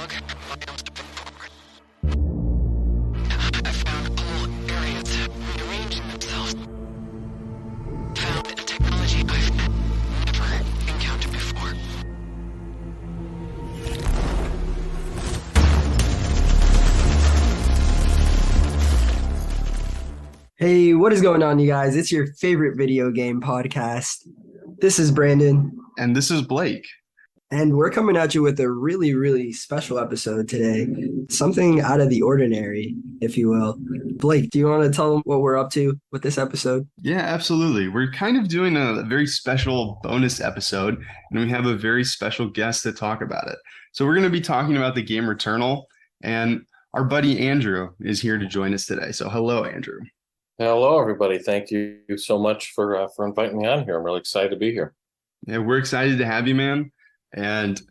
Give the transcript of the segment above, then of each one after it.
log items to put forward. I found whole areas rearranging themselves. Found a technology I've never encountered before. Hey, what is going on, you guys? It's your favorite video game podcast. This is Brandon, And this is Blake. and we're coming at you with a really, really special episode today. Something out of the ordinary, if you will. Blake, do you want to tell them what we're up to with this episode? Yeah, absolutely. We're kind of doing a very special bonus episode, and we have a very special guest to talk about it. So we're going to be talking about the game Returnal, and our buddy Andrew is here to join us today. So hello, Andrew. Hello, everybody. Thank you so much for inviting me on here. I'm really excited to be here. Yeah, we're excited to have you, man. And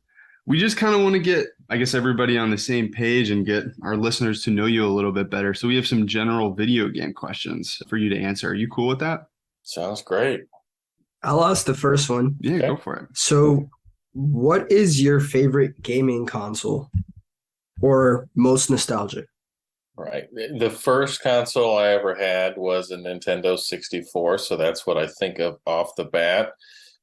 we just kind of want to get, I guess, everybody on the same page and get our listeners to know you a little bit better. So we have some general video game questions for you to answer. Are you cool with that? Sounds great. I'll ask the first one. Yeah, Okay. go for it. So, what is your favorite gaming console or most nostalgic? Right. The first console I ever had was a Nintendo 64, so that's what I think of off the bat.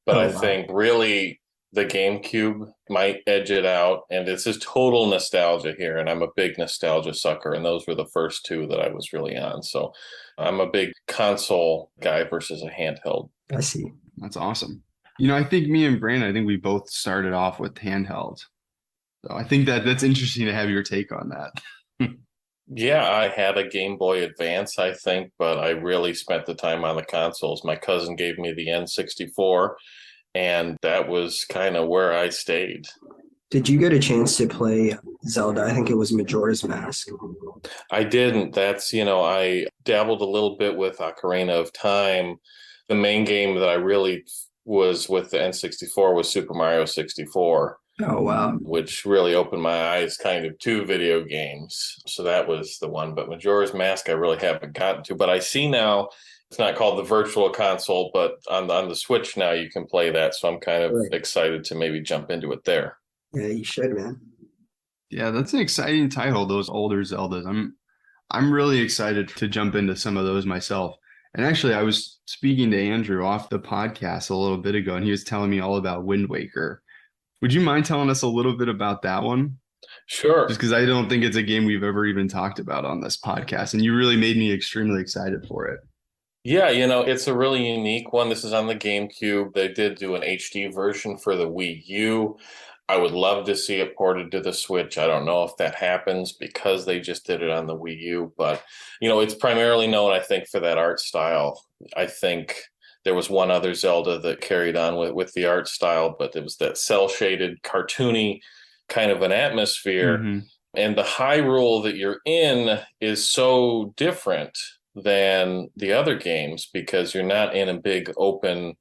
But Oh, I wow. think really the GameCube might edge it out, and it's just total nostalgia here, and I'm a big nostalgia sucker, and those were the first two that I was really on. So I'm a big console guy versus a handheld. I see. That's awesome. You know, I think me and Brandon, I think we both started off with handheld. So I think that's interesting to have your take on that. Yeah, I had a Game Boy Advance, I think, but I really spent the time on the consoles. My cousin gave me the N64, and that was kind of where I stayed. Did you get a chance to play Zelda? I think it was Majora's Mask. I didn't. I dabbled a little bit with Ocarina of Time. The main game that I really was with the N64 was Super Mario 64. Oh, wow. Which really opened my eyes kind of to video games. So that was the one. But Majora's Mask, I really haven't gotten to. But I see now it's not called the Virtual Console, but on the Switch now you can play that. So I'm kind of Right. excited to maybe jump into it there. Yeah, you should, man. Yeah, that's an exciting title, those older Zeldas. I'm really excited to jump into some of those myself. And actually, I was speaking to Andrew off the podcast a little bit ago, and he was telling me all about Wind Waker. Would you mind telling us a little bit about that one? Sure. Just because I don't think it's a game we've ever even talked about on this podcast, and you really made me extremely excited for it. Yeah, it's a really unique one. This is on the GameCube. They did do an HD version for the Wii U. I would love to see it ported to the Switch. I don't know if that happens because they just did it on the Wii U, but it's primarily known, I think, for that art style. I think there was one other Zelda that carried on with the art style, but it was that cel-shaded, cartoony kind of an atmosphere. Mm-hmm. And the Hyrule that you're in is so different than the other games because you're not in a big open,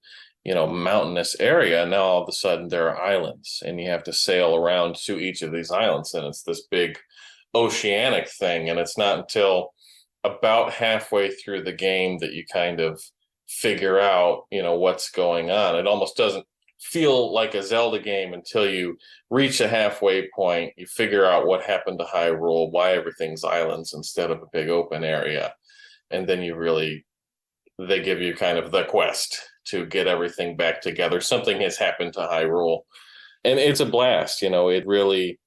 mountainous area. Now all of a sudden there are islands and you have to sail around to each of these islands. And it's this big oceanic thing. And it's not until about halfway through the game that you kind of figure out, what's going on. It almost doesn't feel like a Zelda game until you reach a halfway point. You figure out what happened to Hyrule, why everything's islands instead of a big open area. And then they give you kind of the quest to get everything back together. Something has happened to Hyrule. And it's a blast. It really,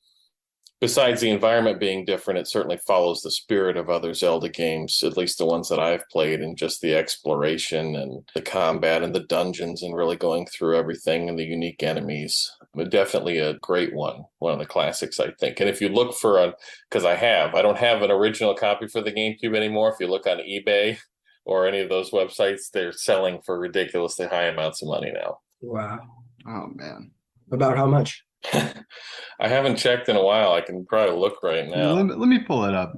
besides the environment being different, it certainly follows the spirit of other Zelda games, at least the ones that I've played, and just the exploration and the combat and the dungeons and really going through everything and the unique enemies. But definitely a great one of the classics, I think. And if you look because I don't have an original copy for the GameCube anymore. If you look on eBay or any of those websites, they're selling for ridiculously high amounts of money now. Wow. Oh, man. About how much? I haven't checked in a while. I can probably look right now. Let me pull it up.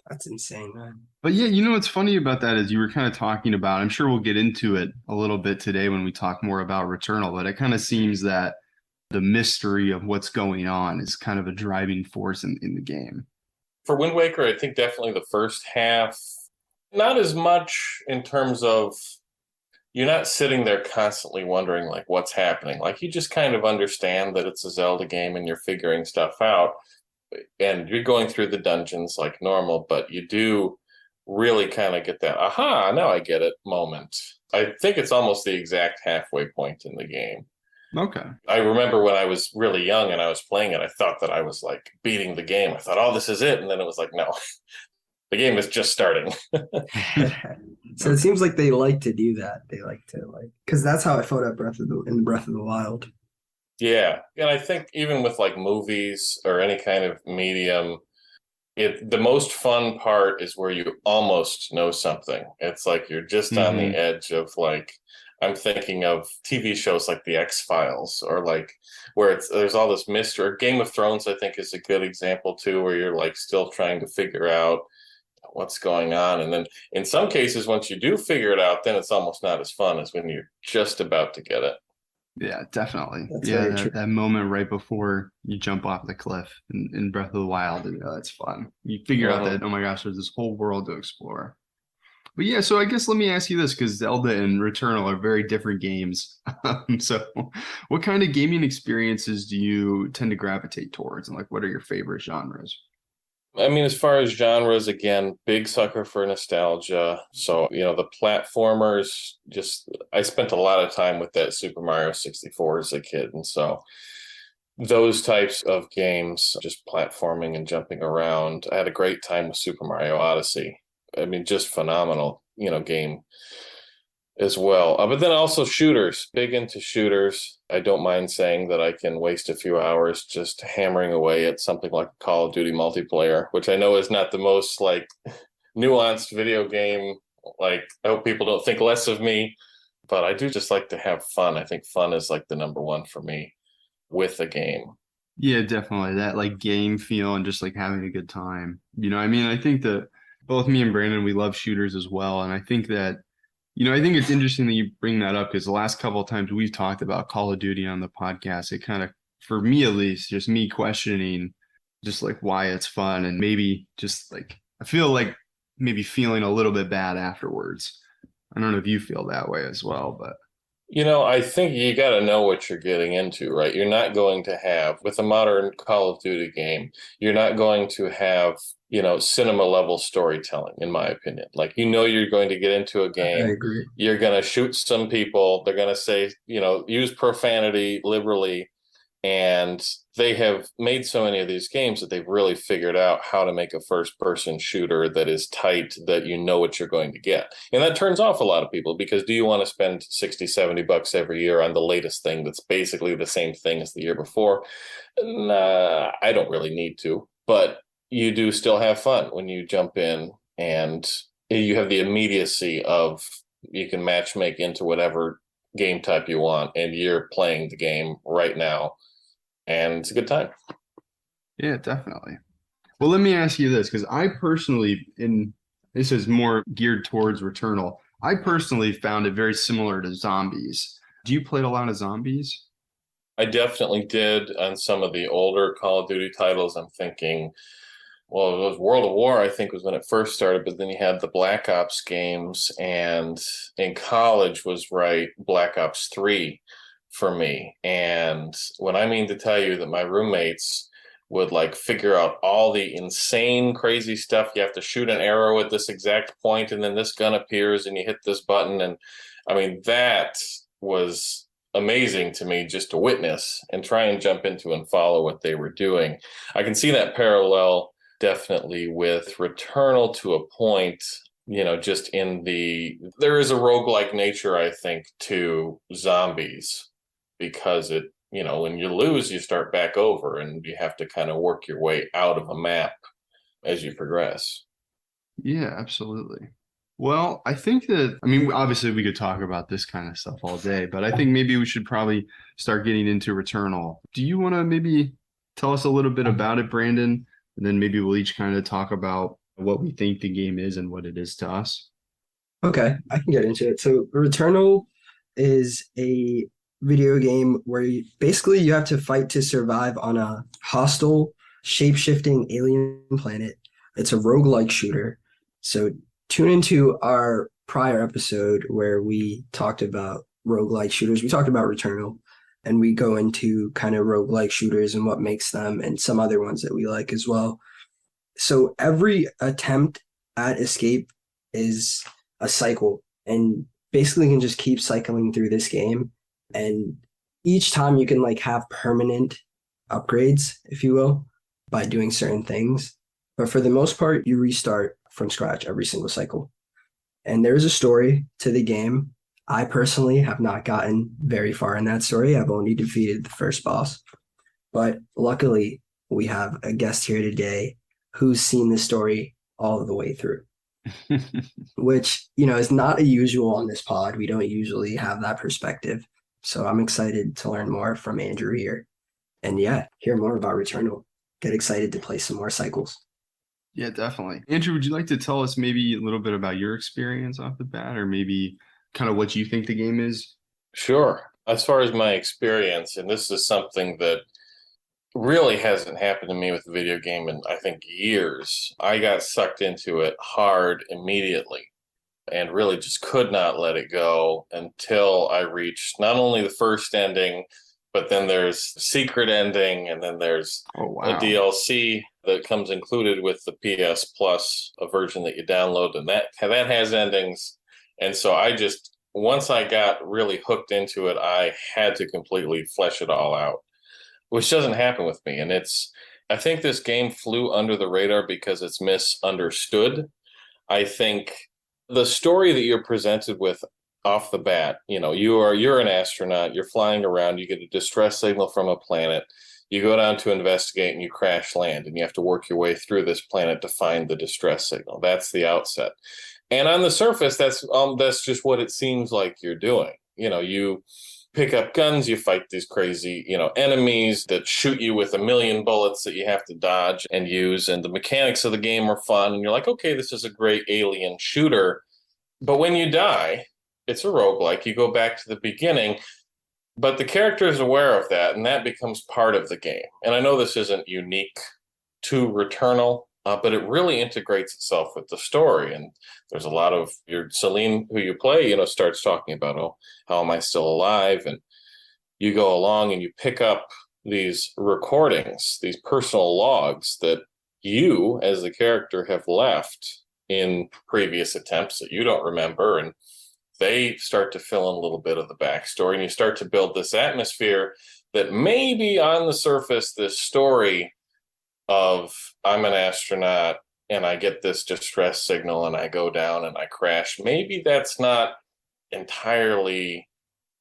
That's insane, man. But yeah, what's funny about that is you were kind of talking about, I'm sure we'll get into it a little bit today when we talk more about Returnal, but it kind of seems that the mystery of what's going on is kind of a driving force in the game. For Wind Waker, I think definitely the first half, not as much in terms of you're not sitting there constantly wondering like what's happening. Like you just kind of understand that it's a Zelda game and you're figuring stuff out and you're going through the dungeons like normal, but you do really kind of get that aha, now I get it moment. I think it's almost the exact halfway point in the game. Okay. I remember when I was really young and I was playing it, I thought that I was like beating the game. I thought, oh, this is it. And then it was like, no, the game is just starting. So it seems like they like to do that. They like to because that's how I felt at Breath of the Wild. Yeah. And I think even with like movies or any kind of medium, the most fun part is where you almost know something. It's like you're just on the edge of like, I'm thinking of TV shows like The X-Files or like where there's all this mystery. Or Game of Thrones, I think, is a good example too, where you're like still trying to figure out what's going on. And then in some cases, once you do figure it out, then it's almost not as fun as when you're just about to get it. Yeah, definitely. That's yeah, very true. that moment right before you jump off the cliff in Breath of the Wild, that's fun. You figure out that, oh my gosh, there's this whole world to explore. But yeah, so I guess let me ask you this, because Zelda and Returnal are very different games. So what kind of gaming experiences do you tend to gravitate towards? And like, what are your favorite genres? I mean, as far as genres, again, big sucker for nostalgia. So, the platformers, I spent a lot of time with that Super Mario 64 as a kid. And so those types of games, just platforming and jumping around. I had a great time with Super Mario Odyssey. I mean, just phenomenal, game as well. But then also shooters, big into shooters. I don't mind saying that I can waste a few hours just hammering away at something like Call of Duty multiplayer, which I know is not the most like nuanced video game. Like, I hope people don't think less of me, but I do just like to have fun. I think fun is like the number one for me with a game. Yeah, definitely. That like game feel and just like having a good time. I mean, I think that both me and Brandon, we love shooters as well. And I think that, I think it's interesting that you bring that up because the last couple of times we've talked about Call of Duty on the podcast, it kind of, for me at least, just me questioning just like why it's fun and maybe just like, I feel like maybe feeling a little bit bad afterwards. I don't know if you feel that way as well, but. I think you got to know what you're getting into, right? You're not going to have, with a modern Call of Duty game, you're not going to have, cinema level storytelling, in my opinion. Like, you're going to get into a game. I agree. You're going to shoot some people. They're going to say, use profanity liberally. And they have made so many of these games that they've really figured out how to make a first-person shooter that is tight, that you know what you're going to get. And that turns off a lot of people because do you want to spend $60, $70 every year on the latest thing that's basically the same thing as the year before? Nah, I don't really need to. But you do still have fun when you jump in and you have the immediacy of you can matchmake into whatever game type you want and you're playing the game right now. And it's a good time. Yeah, definitely. Well, let me ask you this, because I personally, this is more geared towards Returnal, I personally found it very similar to zombies. Do you play a lot of zombies? I definitely did on some of the older Call of Duty titles. I'm thinking, well, it was World of War, I think, was when it first started, but then you had the Black Ops games, and in college was Black Ops 3 for me. And when I mean to tell you that my roommates would like figure out all the insane, crazy stuff. You have to shoot an arrow at this exact point, and then this gun appears, and you hit this button. And I mean, that was amazing to me just to witness and try and jump into and follow what they were doing. I can see that parallel definitely with Returnal to a point, just there is a roguelike nature, I think, to zombies. Because when you lose, you start back over and you have to kind of work your way out of a map as you progress. Yeah, absolutely. Well, I think that, obviously we could talk about this kind of stuff all day, but I think maybe we should probably start getting into Returnal. Do you want to maybe tell us a little bit about it, Brandon? And then maybe we'll each kind of talk about what we think the game is and what it is to us. Okay, I can get into it. So Returnal is a video game where you have to fight to survive on a hostile, shape-shifting alien planet. It's a roguelike shooter. So tune into our prior episode where we talked about roguelike shooters. We talked about Returnal, and we go into kind of roguelike shooters and what makes them and some other ones that we like as well. So every attempt at escape is a cycle, and basically you can just keep cycling through this game. And each time you can like have permanent upgrades, if you will, by doing certain things. But for the most part, you restart from scratch every single cycle. And there's a story to the game. I personally have not gotten very far in that story. I've only defeated the first boss. But luckily, we have a guest here today who's seen the story all the way through, which, is not a usual on this pod. We don't usually have that perspective. So I'm excited to learn more from Andrew here. And yeah, hear more about Returnal. Get excited to play some more cycles. Yeah, definitely. Andrew, would you like to tell us maybe a little bit about your experience off the bat, or maybe kind of what you think the game is? Sure. As far as my experience, and this is something that really hasn't happened to me with a video game in, I think, years. I got sucked into it hard immediately and really just could not let it go until I reached not only the first ending, but then there's secret ending, and then there's a DLC that comes included with the PS Plus, a version that you download, and that has endings. And so once I got really hooked into it, I had to completely flesh it all out, which doesn't happen with me. And I think this game flew under the radar because it's misunderstood. I think the story that you're presented with off the bat, you're an astronaut, you're flying around, you get a distress signal from a planet, you go down to investigate and you crash land, and you have to work your way through this planet to find the distress signal. That's the outset. And on the surface, that's just what it seems like you're doing. You pick up guns, you fight these crazy, enemies that shoot you with a million bullets that you have to dodge and use. And the mechanics of the game are fun. And you're like, okay, this is a great alien shooter. But when you die, it's a roguelike. You go back to the beginning, but the character is aware of that, and that becomes part of the game. And I know this isn't unique to Returnal, but it really integrates itself with the story. And there's a lot of Celine, who you play, starts talking about, oh, how am I still alive? And you go along and you pick up these recordings, these personal logs that you, as the character, have left in previous attempts that you don't remember. And they start to fill in a little bit of the backstory, and you start to build this atmosphere that maybe on the surface, this story of I'm an astronaut and I get this distress signal and I go down and I crash, maybe that's not entirely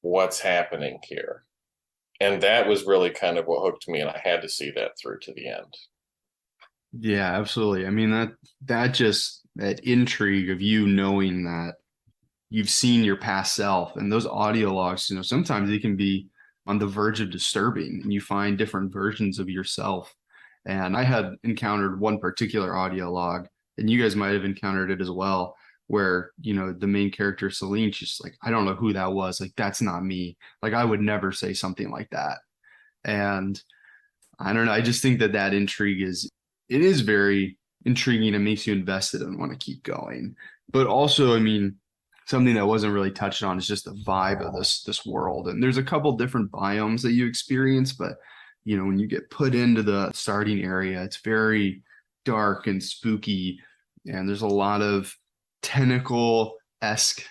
what's happening here. And that was really kind of what hooked me, and I had to see that through to the end. Yeah, absolutely. I mean, that intrigue of you knowing that you've seen your past self, and those audio logs, sometimes they can be on the verge of disturbing, and you find different versions of yourself. And I had encountered one particular audio log, and you guys might have encountered it as well, where, the main character, Celine, she's like, I don't know who that was. Like, that's not me. Like, I would never say something like that. And I don't know. I just think that intrigue it is very intriguing and makes you invested and want to keep going. But also, I mean, something that wasn't really touched on is just the vibe of this world. And there's a couple different biomes that you experience, but when you get put into the starting area, it's very dark and spooky, and there's a lot of tentacle-esque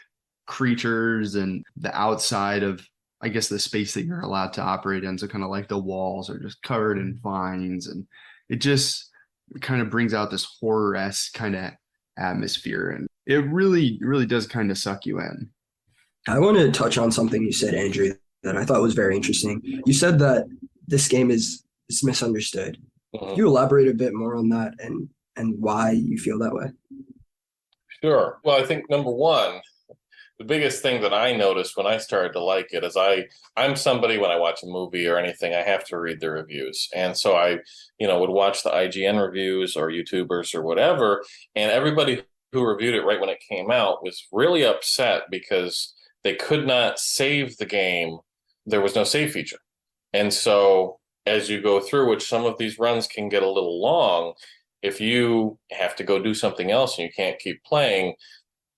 creatures, and the outside of, I guess, the space that you're allowed to operate in, so kind of like the walls are just covered in vines, and it just kind of brings out this horror-esque kind of atmosphere, and it really, really does kind of suck you in. I want to touch on something you said, Andrew, that I thought was very interesting. You said that this game is misunderstood. Mm-hmm. Can you elaborate a bit more on that and why you feel that way? Sure. Well, I think number one, the biggest thing that I noticed when I started to like it is I'm somebody, when I watch a movie or anything, I have to read the reviews. And so I, would watch the IGN reviews or YouTubers or whatever, and everybody who reviewed it right when it came out was really upset because they could not save the game. There was no save feature. And so as you go through, which some of these runs can get a little long, if you have to go do something else and you can't keep playing,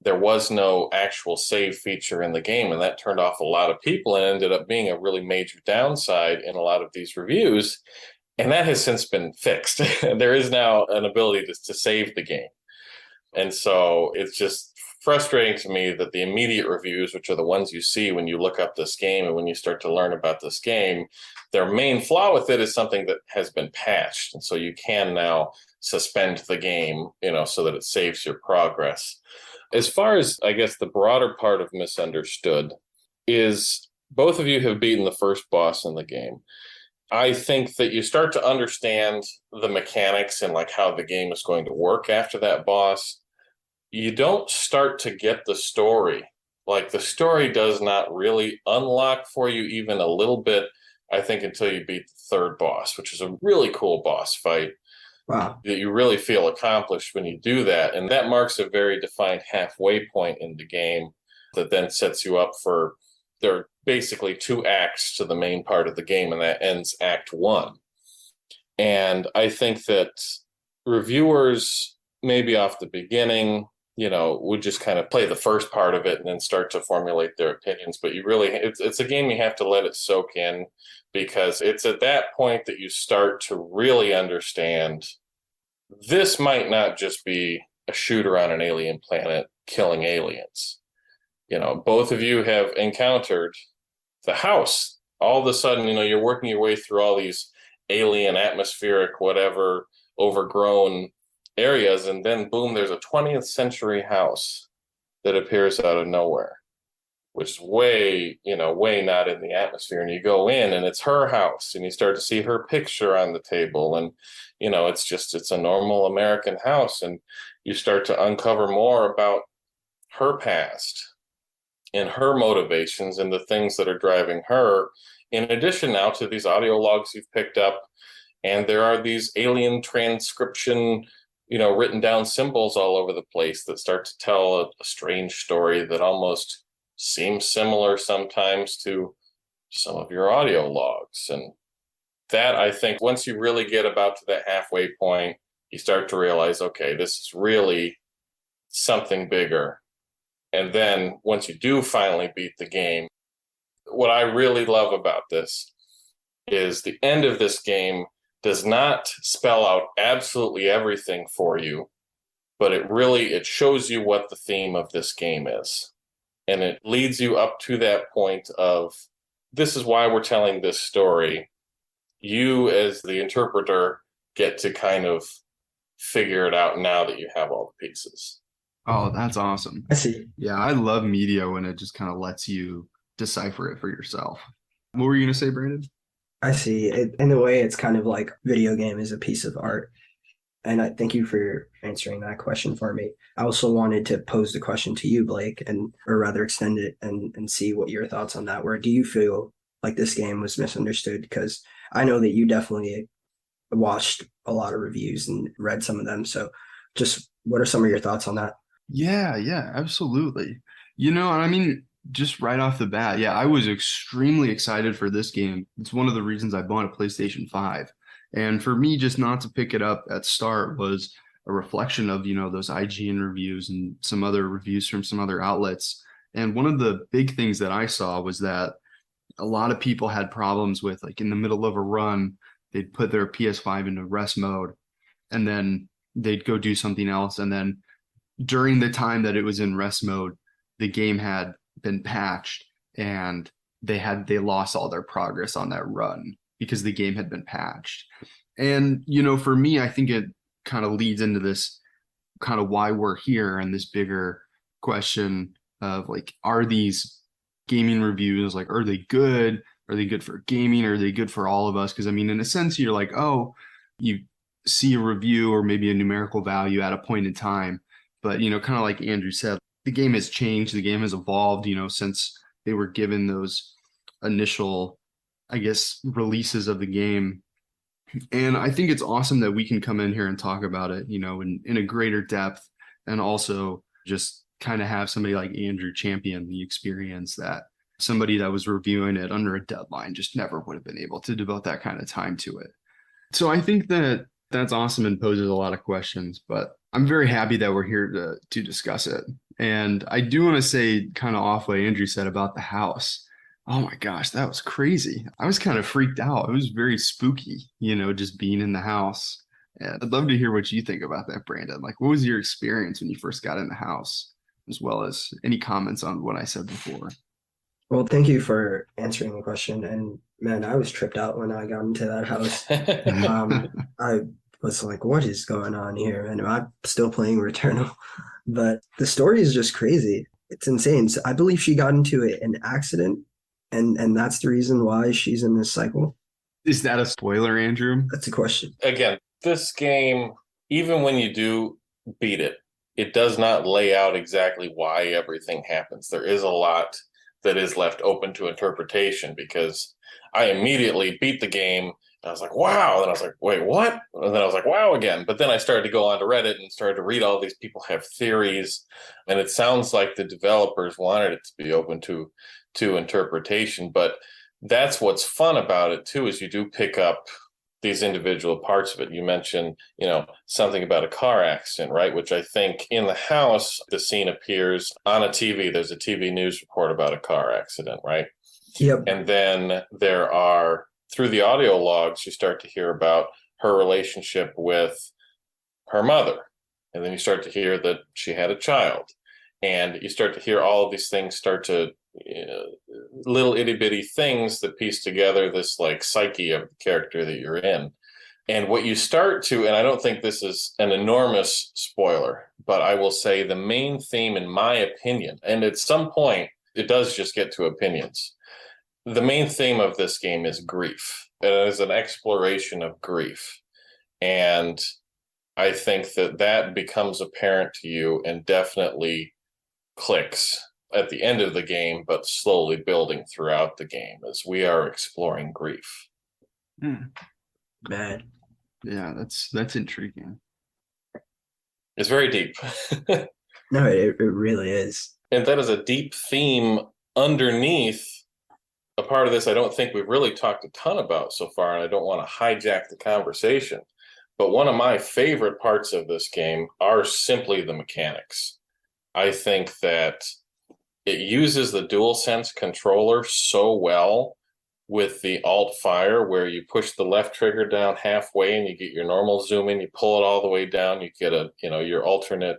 there was no actual save feature in the game, and that turned off a lot of people and ended up being a really major downside in a lot of these reviews. And that has since been fixed. There is now an ability to save the game. And so it's just frustrating to me that the immediate reviews, which are the ones you see when you look up this game and when you start to learn about this game, their main flaw with it is something that has been patched. And so you can now suspend the game, so that it saves your progress. As far as, I guess, the broader part of misunderstood is both of you have beaten the first boss in the game. I think that you start to understand the mechanics and like how the game is going to work after that boss. You don't start to get the story. Like the story does not really unlock for you even a little bit, I think, until you beat the third boss, which is a really cool boss fight. Wow. That you really feel accomplished when you do that. And that marks a very defined halfway point in the game that then sets you up for, there are basically 2 acts to the main part of the game, and that ends Act 1. And I think that reviewers, maybe off the beginning, would just kind of play the first part of it and then start to formulate their opinions. But you really, it's a game you have to let it soak in, because it's at that point that you start to really understand this might not just be a shooter on an alien planet killing aliens. Both of you have encountered the house. All of a sudden, you're working your way through all these alien, atmospheric, whatever, overgrown areas, and then boom, there's a 20th century house that appears out of nowhere, which is way not in the atmosphere. And you go in and it's her house, and you start to see her picture on the table, and it's a normal American house, and you start to uncover more about her past and her motivations and the things that are driving her, in addition now to these audio logs you've picked up. And there are these alien transcription, written down symbols all over the place that start to tell a strange story that almost seems similar sometimes to some of your audio logs. And that, I think, once you really get about to that halfway point, you start to realize, okay, this is really something bigger. And then once you do finally beat the game, what I really love about this is the end of this game does not spell out absolutely everything for you, but it shows you what the theme of this game is. And it leads you up to that point of, this is why we're telling this story. You, as the interpreter, get to kind of figure it out now that you have all the pieces. Oh, that's awesome. I see. Yeah, I love media when it just kind of lets you decipher it for yourself. What were you going to say, Brandon? I see. In a way, it's kind of like video game is a piece of art. And I thank you for answering that question for me. I also wanted to pose the question to you, Blake, or rather extend it and see what your thoughts on that were. Do you feel like this game was misunderstood? Because I know that you definitely watched a lot of reviews and read some of them. So just what are some of your thoughts on that? Yeah, absolutely. And I mean, just right off the bat, yeah, I was extremely excited for this game. It's one of the reasons I bought a PlayStation 5. And for me, just not to pick it up at start was a reflection of, those IGN reviews and some other reviews from some other outlets. And one of the big things that I saw was that a lot of people had problems with, like, in the middle of a run, they'd put their PS5 into rest mode, and then they'd go do something else. And then during the time that it was in rest mode, the game had been patched, and they lost all their progress on that run because the game had been patched. And, for me, I think it kind of leads into this kind of why we're here and this bigger question of, like, are these gaming reviews, like, are they good? Are they good for gaming? Are they good for all of us? Because, I mean, in a sense, you're like, oh, you see a review or maybe a numerical value at a point in time. But, kind of like Andrew said, the game has changed. The game has evolved, since they were given those initial, I guess, releases of the game. And I think it's awesome that we can come in here and talk about it, in a greater depth, and also just kind of have somebody like Andrew champion the experience that somebody that was reviewing it under a deadline just never would have been able to devote that kind of time to it. So I think that that's awesome and poses a lot of questions, but I'm very happy that we're here to discuss it. And I do want to say, kind of off what Andrew said about the house. Oh my gosh, that was crazy. I was kind of freaked out. It was very spooky, just being in the house. And I'd love to hear what you think about that, Brandon. Like, what was your experience when you first got in the house, as well as any comments on what I said before? Well, thank you for answering the question. And man, I was tripped out when I got into that house. I was like, what is going on here? And I'm still playing Returnal, but the story is just crazy. It's insane. So I believe she got into an accident, and that's the reason why she's in this cycle. Is that a spoiler, Andrew? That's a question. Again, this game, even when you do beat it, it does not lay out exactly why everything happens. There is a lot that is left open to interpretation, because I immediately beat the game and I was like, wow. And I was like, wait, what? And then I was like, wow again. But then I started to go onto Reddit and started to read all these people have theories. And it sounds like the developers wanted it to be open to interpretation. But that's what's fun about it too, is you do pick up these individual parts of it. You mentioned, something about a car accident, right? Which I think in the house, the scene appears on a TV. There's a TV news report about a car accident, right? Yep. And then there are, through the audio logs, you start to hear about her relationship with her mother. And then you start to hear that she had a child. And you start to hear all of these things start to, little itty bitty things that piece together this like psyche of the character that you're in. And what you start to, and I don't think this is an enormous spoiler, but I will say the main theme, in my opinion, and at some point it does just get to opinions. The main theme of this game is grief. It is an exploration of grief. And I think that becomes apparent to you and definitely clicks at the end of the game, but slowly building throughout the game as we are exploring grief. Man. Yeah, that's intriguing. It's very deep. No, it really is. And that is a deep theme underneath a part of this I don't think we've really talked a ton about so far, and I don't want to hijack the conversation. But one of my favorite parts of this game are simply the mechanics. I think that it uses the DualSense controller so well with the alt fire, where you push the left trigger down halfway and you get your normal zoom in, you pull it all the way down, you get your alternate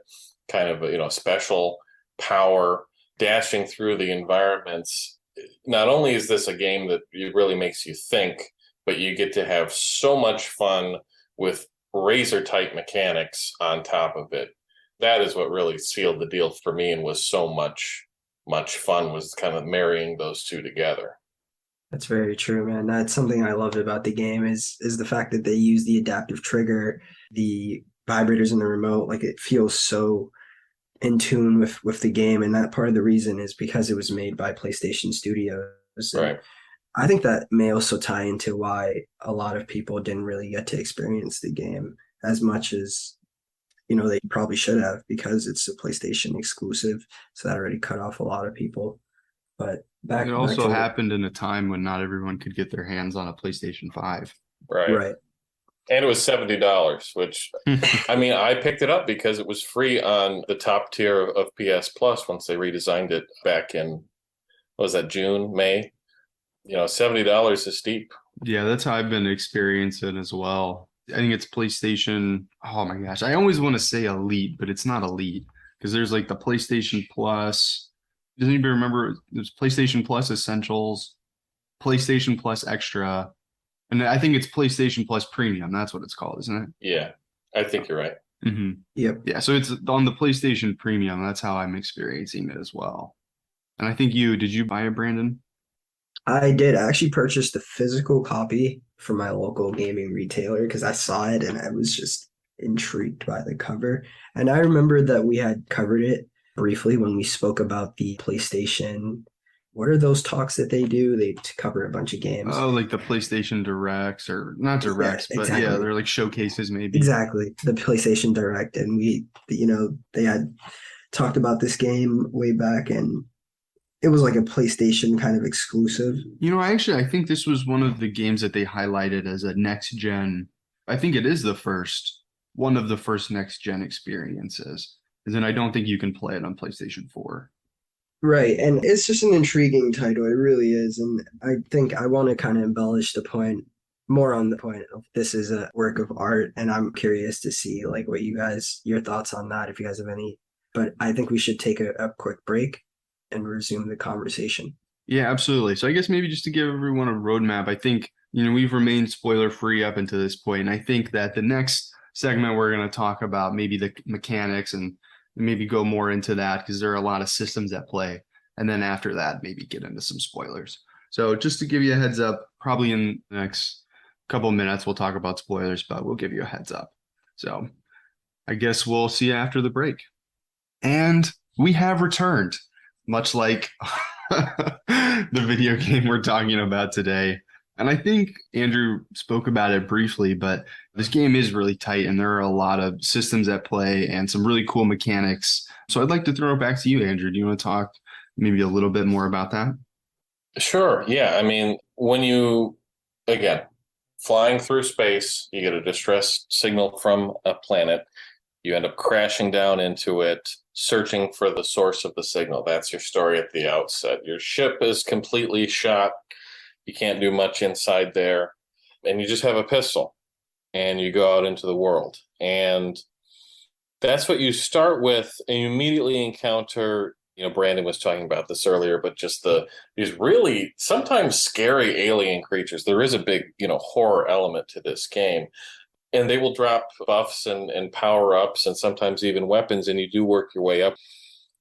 kind of, special power dashing through the environments. Not only is this a game that really makes you think, but you get to have so much fun with razor tight mechanics on top of it. That is what really sealed the deal for me and was so much fun, was kind of marrying those two together. That's very true, man. That's something I loved about the game is the fact that they use the adaptive trigger, the vibrators in the remote. Like, it feels so in tune with the game, and that part of the reason is because it was made by PlayStation Studios. Right. I think that may also tie into why a lot of people didn't really get to experience the game as much as they probably should have, because it's a PlayStation exclusive, so that already cut off a lot of people. But it also happened in a time when not everyone could get their hands on a PlayStation 5. Right. And it was $70, which I mean, I picked it up because it was free on the top tier of PS Plus once they redesigned it back in, what was that, June, May? $70 is steep. Yeah, that's how I've been experiencing as well. I think it's PlayStation. Oh my gosh, I always want to say Elite, but it's not Elite, because there's like the PlayStation Plus. Does anybody remember? There's PlayStation Plus Essentials, PlayStation Plus Extra, and I think it's PlayStation Plus Premium. That's what it's called, isn't it? Yeah, I think you're right. Mm-hmm. Yep. Yeah, so it's on the PlayStation Premium. That's how I'm experiencing it as well. And I think did you buy it, Brandon? I did. I actually purchased a physical copy from my local gaming retailer because I saw it and I was just intrigued by the cover. And I remember that we had covered it briefly when we spoke about the PlayStation. What are those talks that they do? They cover a bunch of games. Oh, like the PlayStation Directs, or not Directs, yeah, exactly. But yeah, they're like showcases maybe. Exactly. The PlayStation Direct. And they had talked about this game way back, and it was like a PlayStation kind of exclusive. I think this was one of the games that they highlighted as a next gen. I think it is one of the first next gen experiences. Because then I don't think you can play it on PlayStation 4. Right. And it's just an intriguing title. It really is. And I think I want to kind of embellish the point more on the point of this is a work of art. And I'm curious to see like what your thoughts on that, if you guys have any. But I think we should take a quick break and resume the conversation. Yeah, absolutely. So I guess maybe just to give everyone a roadmap, I think, we've remained spoiler free up until this point. And I think that the next segment, we're going to talk about maybe the mechanics and maybe go more into that because there are a lot of systems at play. And then after that, maybe get into some spoilers. So just to give you a heads up, probably in the next couple of minutes, we'll talk about spoilers, but we'll give you a heads up. So I guess we'll see you after the break. And we have returned, much like the video game we're talking about today. And I think Andrew spoke about it briefly, but this game is really tight and there are a lot of systems at play and some really cool mechanics. So I'd like to throw it back to you, Andrew. Do you want to talk maybe a little bit more about that? Sure. Yeah. I mean, when you, again, flying through space, you get a distress signal from a planet. You end up crashing down into it, searching for the source of the signal. That's your story at the outset. Your ship is completely shot. You can't do much inside there. And you just have a pistol. And you go out into the world. And that's what you start with. And you immediately encounter, Brandon was talking about this earlier, but just these really sometimes scary alien creatures. There is a big, horror element to this game. And they will drop buffs and power-ups and sometimes even weapons. And you do work your way up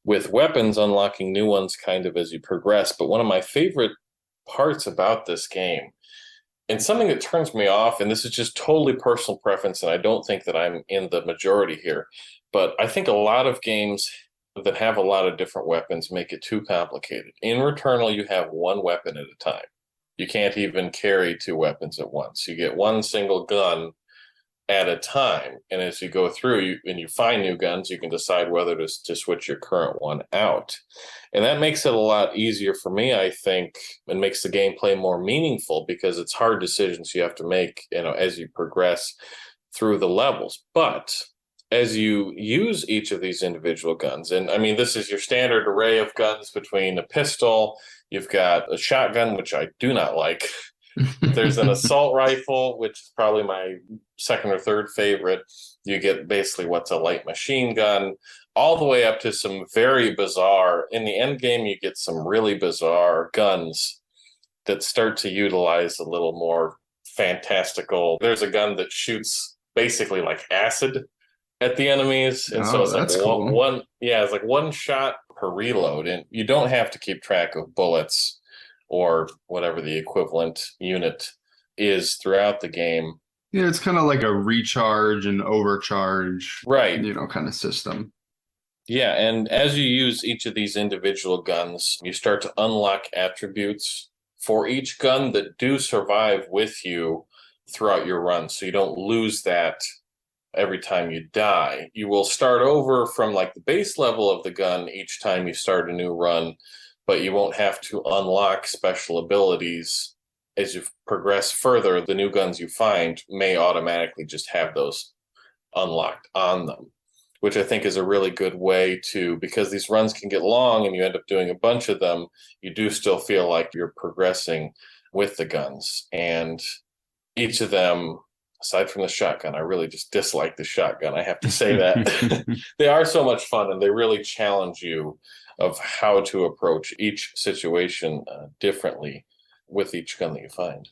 with weapons, unlocking new ones kind of as you progress. But one of my favorite parts about this game, and something that turns me off, and this is just totally personal preference, and I don't think that I'm in the majority here, but I think a lot of games that have a lot of different weapons make it too complicated. In Returnal, you have one weapon at a time. You can't even carry two weapons at once. You get one single gun at a time. And as you go through and you find new guns, you can decide whether to switch your current one out. And that makes it a lot easier for me, I think, and makes the gameplay more meaningful because it's hard decisions you have to make, as you progress through the levels. But as you use each of these individual guns, and I mean, this is your standard array of guns between a pistol, you've got a shotgun, which I do not like. There's an assault rifle, which is probably my second or third favorite. You get basically what's a light machine gun, all the way up to some very bizarre. In the end game, you get some really bizarre guns that start to utilize a little more fantastical. There's a gun that shoots basically like acid at the enemies, and so it's like cool. It's like one shot per reload, and you don't have to keep track of bullets or whatever the equivalent unit is throughout the game. Yeah, it's kind of like a recharge and overcharge, right? Kind of system. Yeah, and as you use each of these individual guns, you start to unlock attributes for each gun that do survive with you throughout your run, so you don't lose that every time you die. You will start over from like the base level of the gun each time you start a new run, but you won't have to unlock special abilities as you progress further. The new guns you find may automatically just have those unlocked on them, which I think is a really good way to, because these runs can get long and you end up doing a bunch of them, you do still feel like you're progressing with the guns. And each of them, aside from the shotgun, I really just dislike the shotgun. I have to say that. They are so much fun and they really challenge you of how to approach each situation differently with each gun that you find.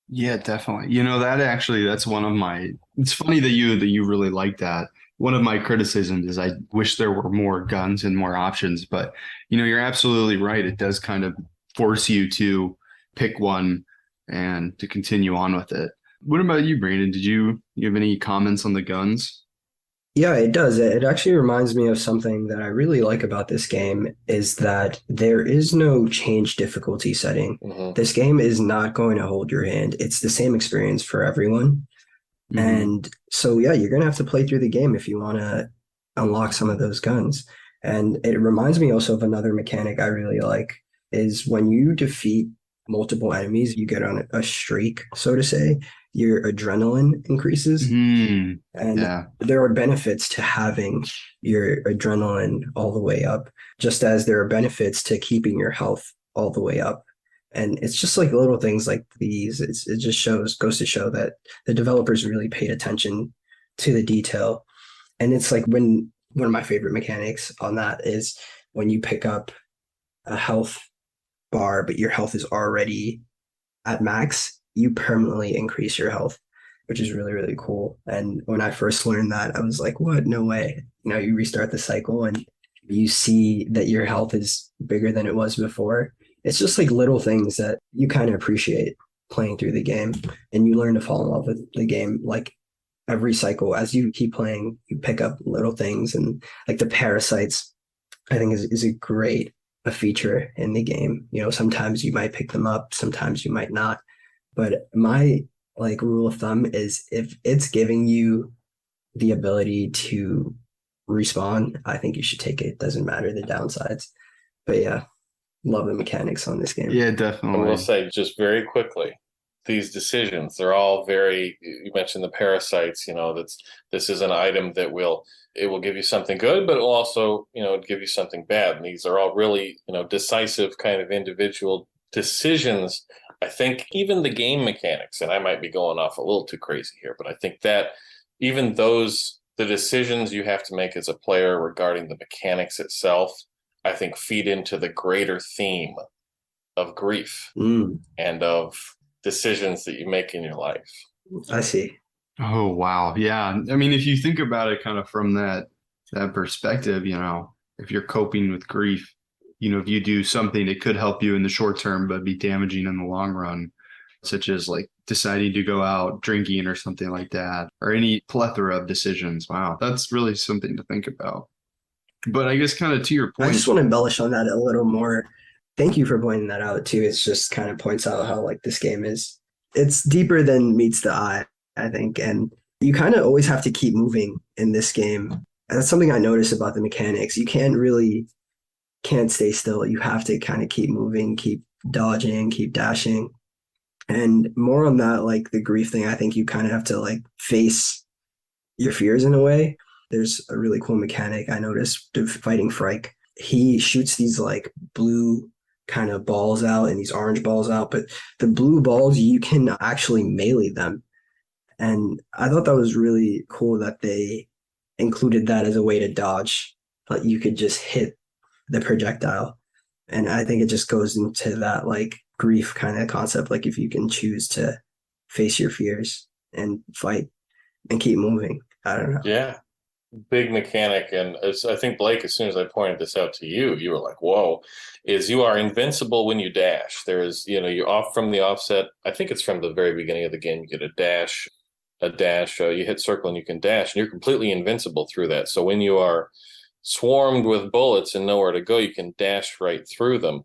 Yeah, definitely. That's one of my, it's funny that you really like that. One of my criticisms is I wish there were more guns and more options, but you're absolutely right. It does kind of force you to pick one and to continue on with it. What about you, Brandon? Did you have any comments on the guns? Yeah, it does. It actually reminds me of something that I really like about this game is that there is no change difficulty setting. Mm-hmm. This game is not going to hold your hand. It's the same experience for everyone. Mm-hmm. And so, yeah, you're going to have to play through the game if you want to unlock some of those guns. And it reminds me also of another mechanic I really like is when you defeat multiple enemies, you get on a streak, so to say. your adrenaline increases. Mm, And yeah. there are benefits to having your adrenaline all the way up, just as there are benefits to keeping your health all the way up. And it's just like little things like these. It just goes to show that the developers really paid attention to the detail. And it's like when one of my favorite mechanics on that is when you pick up a health bar, but your health is already at max, you permanently increase your health, which is really, really cool. And when I first learned that, I was like, what? No way. You restart the cycle and you see that your health is bigger than it was before. It's just like little things that you kind of appreciate playing through the game, and you learn to fall in love with the game. Like every cycle, as you keep playing, you pick up little things, and like the parasites, I think is a feature in the game. Sometimes you might pick them up, sometimes you might not. But my like rule of thumb is if it's giving you the ability to respawn, I think you should take it. It doesn't matter the downsides. But yeah, love the mechanics on this game. Yeah, I definitely. will say just very quickly, these decisions, they're all very, you mentioned the parasites, this is an item that it will give you something good, but it will also, give you something bad. And these are all really, decisive kind of individual decisions. I think even the game mechanics, and I might be going off a little too crazy here, but I think that even the decisions you have to make as a player regarding the mechanics itself, I think feed into the greater theme of grief and of decisions that you make in your life. I see. Oh, wow. Yeah. I mean, if you think about it kind of from that perspective, if you're coping with grief, if you do something that could help you in the short term, but be damaging in the long run, such as like deciding to go out drinking or something like that, or any plethora of decisions. Wow. That's really something to think about. But I guess kind of to your point. I just want to embellish on that a little more. Thank you for pointing that out too. It's just kind of points out how like this game it's deeper than meets the eye, I think. And you kind of always have to keep moving in this game. And that's something I noticed about the mechanics. You can't stay still. You have to kind of keep moving, keep dodging, keep dashing. And more on that, like the grief thing, I think you kind of have to like face your fears in a way. There's a really cool mechanic I noticed fighting Frike. He shoots these like blue kind of balls out and these orange balls out, but the blue balls, you can actually melee them. And I thought that was really cool that they included that as a way to dodge. Like you could just hit the projectile. And I think it just goes into that like grief kind of concept. Like if you can choose to face your fears and fight and keep moving. I don't know. Yeah. Big mechanic. And I think, Blake, as soon as I pointed this out to you, you were like, whoa, is you are invincible when you dash. There is, you're off from the offset. I think it's from the very beginning of the game. You get a dash, you hit circle and you can dash, and you're completely invincible through that. So when you are swarmed with bullets and nowhere to go, you can dash right through them.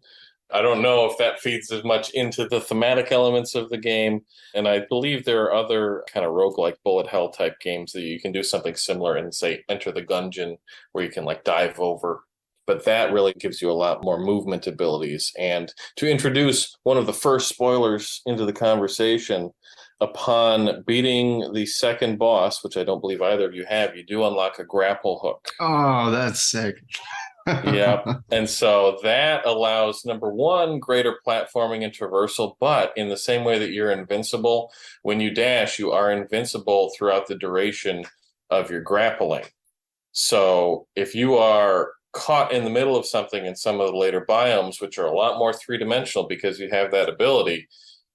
I don't know if that feeds as much into the thematic elements of the game. And I believe there are other kind of roguelike bullet hell type games that you can do something similar and say Enter the Gungeon, where you can like dive over. But that really gives you a lot more movement abilities. And to introduce one of the first spoilers into the conversation, upon beating the second boss, which I don't believe either of you have, you do unlock a grapple hook. Oh, that's sick. Yeah. And so that allows, number one, greater platforming and traversal, but in the same way that you're invincible, when you dash, you are invincible throughout the duration of your grappling. So if you are caught in the middle of something in some of the later biomes, which are a lot more three-dimensional because you have that ability,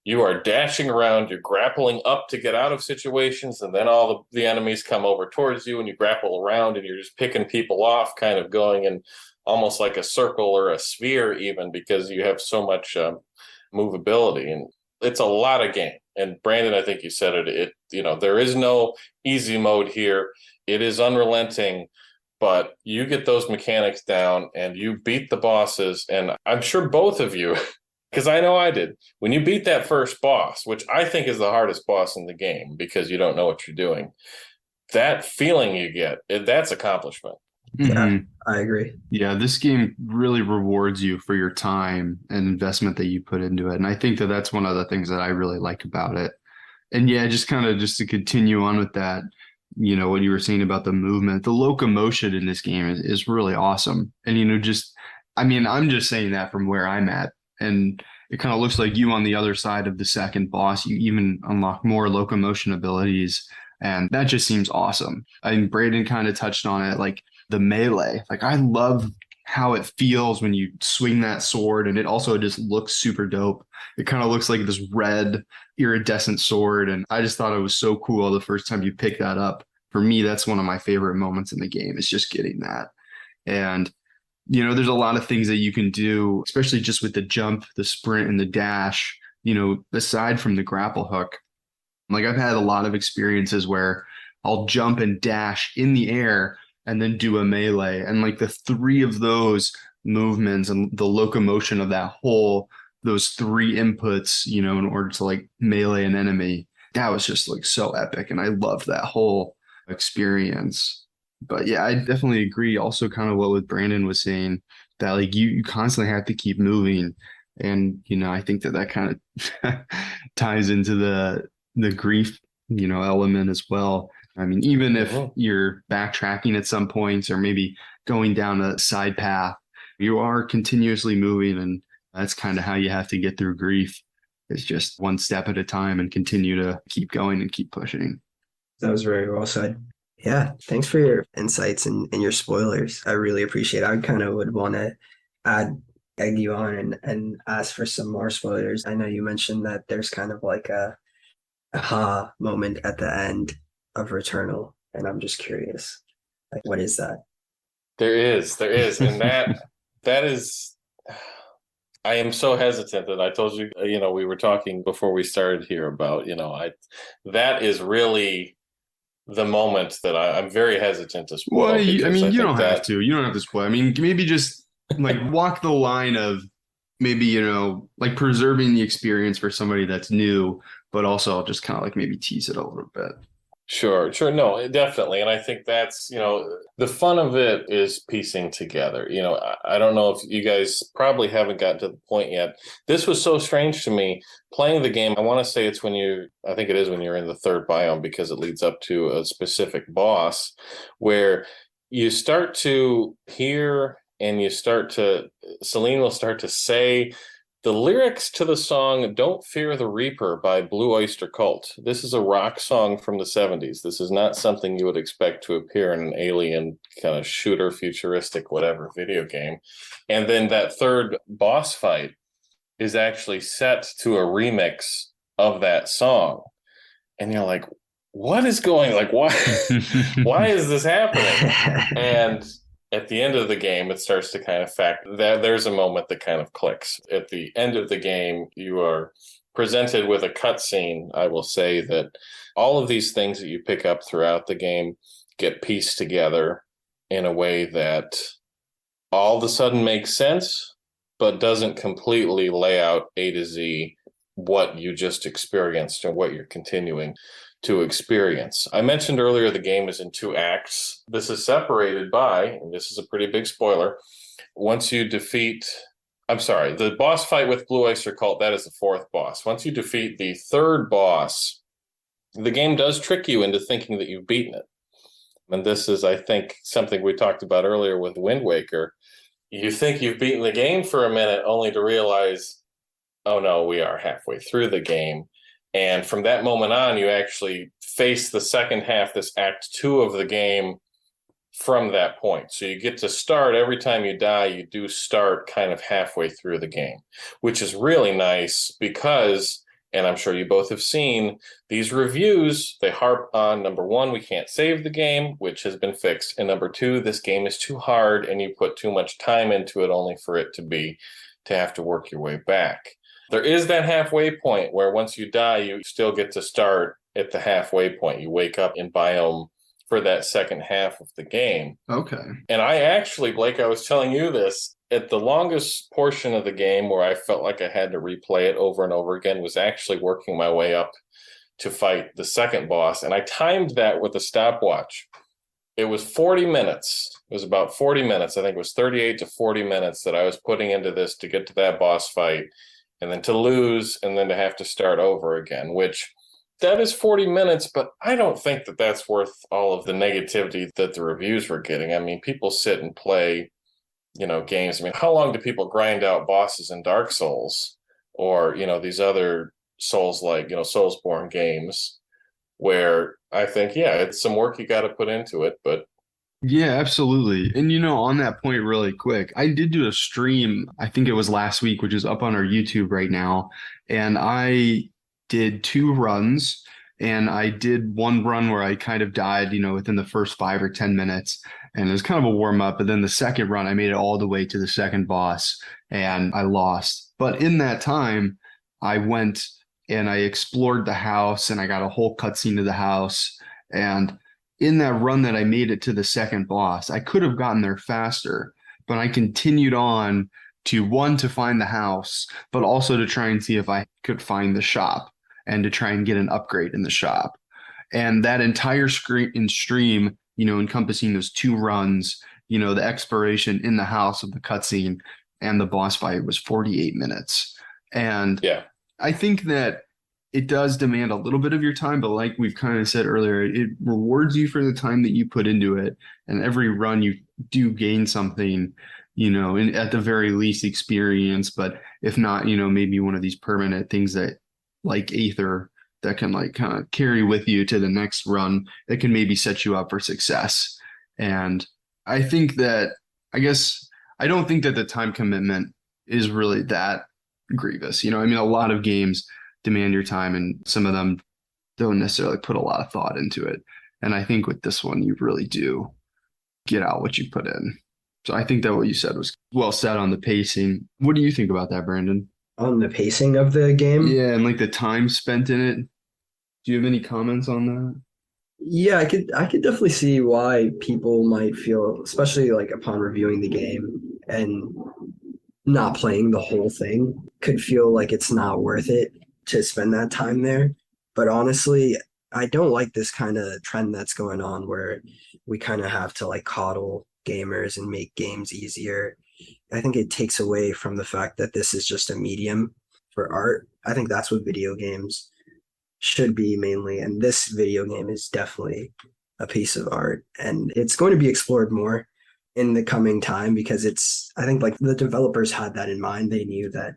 you are dashing around, you're grappling up to get out of situations, and then all the enemies come over towards you, and you grapple around, and you're just picking people off, kind of going in almost like a circle or a sphere even, because you have so much movability. And it's a lot of game. And Brandon, I think you said it, there is no easy mode here. It is unrelenting, but you get those mechanics down and you beat the bosses. And I'm sure both of you, because I know I did, when you beat that first boss, which I think is the hardest boss in the game because you don't know what you're doing, that feeling you get, that's accomplishment. Yeah, I agree. Yeah, this game really rewards you for your time and investment that you put into it. And I think that that's one of the things that I really like about it. And yeah, just kind of just to continue on with that, what you were saying about the movement, the locomotion in this game is really awesome. And, I mean, I'm just saying that from where I'm at. And it kind of looks like you on the other side of the second boss, you even unlock more locomotion abilities. And that just seems awesome. I mean, Braden kind of touched on it, like the melee. Like, I love how it feels when you swing that sword, and it also just looks super dope. It kind of looks like this red iridescent sword, and I just thought it was so cool the first time you pick that up. For me, that's one of my favorite moments in the game, is just getting that. And there's a lot of things that you can do, especially just with the jump, the sprint, and the dash, aside from the grapple hook. Like, I've had a lot of experiences where I'll jump and dash in the air and then do a melee. And like the three of those movements and the locomotion of those three inputs, in order to like melee an enemy, that was just like so epic. And I loved that whole experience. But yeah, I definitely agree. Also, kind of what Brandon was saying, that like you constantly have to keep moving. And, I think that kind of ties into the grief, element as well. I mean, even if you're backtracking at some points or maybe going down a side path, you are continuously moving. And that's kind of how you have to get through grief. It's just one step at a time and continue to keep going and keep pushing. That was very well said. Yeah, thanks for your insights and your spoilers. I really appreciate it. I kind of would want to egg you on and ask for some more spoilers. I know you mentioned that there's kind of like a aha moment at the end of Returnal, and I'm just curious, like, what is that? There is, and that is, I am so hesitant that I told you, we were talking before we started here about, that is really the moment that I'm very hesitant to spoil. Well, you don't have to. You don't have to spoil. I mean, maybe just like walk the line of maybe, like preserving the experience for somebody that's new, but also just kind of like maybe tease it a little bit. Sure. No, definitely. And I think that's, the fun of it is piecing together. I don't know if you guys probably haven't gotten to the point yet. This was so strange to me playing the game. I want to say I think it is when you're in the third biome, because it leads up to a specific boss where you start to hear and Celine will start to say the lyrics to the song "Don't Fear the Reaper" by Blue Oyster Cult. This is a rock song from the 70s. This is not something you would expect to appear in an alien kind of shooter, futuristic, whatever video game. And then that third boss fight is actually set to a remix of that song. And you're like, what is going, like, why is this happening? And at the end of the game, it starts to kind of there's a moment that kind of clicks. At the end of the game, you are presented with a cutscene. I will say that all of these things that you pick up throughout the game get pieced together in a way that all of a sudden makes sense, but doesn't completely lay out A to Z what you just experienced and what you're continuing to experience. I mentioned earlier the game is in 2 acts. This is separated by, and this is a pretty big spoiler, once you defeat, the boss fight with Blue Oyster Cult, that is the 4th boss. Once you defeat the 3rd boss, the game does trick you into thinking that you've beaten it. And this is, I think, something we talked about earlier with Wind Waker. You think you've beaten the game for a minute only to realize, oh no, we are halfway through the game. And from that moment on, you actually face the second half, this act 2 of the game, from that point. So you get to start, every time you die, you do start kind of halfway through the game, which is really nice because, and I'm sure you both have seen, these reviews, they harp on, number 1, we can't save the game, which has been fixed. And number 2, this game is too hard and you put too much time into it only for it to have to work your way back. There is that halfway point where once you die, you still get to start at the halfway point. You wake up in biome for that second half of the game. Okay. And I actually, Blake, I was telling you this, at the longest portion of the game where I felt like I had to replay it over and over again was actually working my way up to fight the second boss. And I timed that with a stopwatch. It was 40 minutes. It was about 40 minutes. I think it was 38 to 40 minutes that I was putting into this to get to that boss fight, and then to lose, and then to have to start over again, which that is 40 minutes, but I don't think that that's worth all of the negativity that the reviews were getting. I mean, people sit and play, games. I mean, how long do people grind out bosses in Dark Souls or, these other Souls like, Soulsborne games where I think, yeah, it's some work you got to put into it, but Yeah, absolutely. And on that point, really quick, I did do a stream, I think it was last week, which is up on our YouTube right now. And I did 2 runs, and I did one run where I kind of died, within the first 5 or 10 minutes. And it was kind of a warm up. But then the second run, I made it all the way to the second boss and I lost. But in that time, I went and I explored the house and I got a whole cutscene of the house. And in that run that I made it to the second boss, I could have gotten there faster, but I continued on to to find the house, but also to try and see if I could find the shop and to try and get an upgrade in the shop. And that entire stream, encompassing those 2 runs, the exploration in the house of the cutscene and the boss fight was 48 minutes. And yeah. I think that it does demand a little bit of your time, but like we've kind of said earlier, it rewards you for the time that you put into it. And every run you do gain something, at the very least experience, but if not, maybe one of these permanent things that like Aether that can like kind of carry with you to the next run that can maybe set you up for success. And I think that, I don't think that the time commitment is really that grievous. I mean, a lot of games demand your time and some of them don't necessarily put a lot of thought into it. And I think with this one, you really do get out what you put in. So I think that what you said was well said on the pacing. What do you think about that, Brandon? On the pacing of the game? Yeah, and like the time spent in it. Do you have any comments on that? Yeah, I could definitely see why people might feel, especially like upon reviewing the game and not playing the whole thing, could feel like it's not worth it to spend that time there. But honestly, I don't like this kind of trend that's going on where we kind of have to like coddle gamers and make games easier. I think it takes away from the fact that this is just a medium for art. I think that's what video games should be mainly. And this video game is definitely a piece of art. And it's going to be explored more in the coming time because I think like the developers had that in mind. They knew that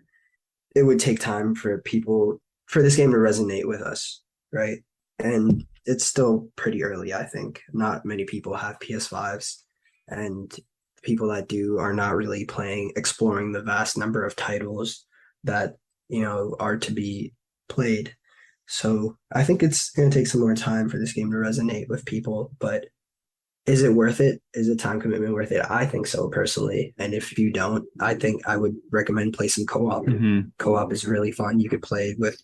it would take time for this game to resonate with us, right? And it's still pretty early, I think. Not many people have PS5s, and the people that do are not really exploring the vast number of titles that, are to be played. So I think it's going to take some more time for this game to resonate with people, but is it worth it? Is the time commitment worth it? I think so personally. And if you don't, I think I would recommend play some co-op. Mm-hmm. Co-op is really fun. You could play with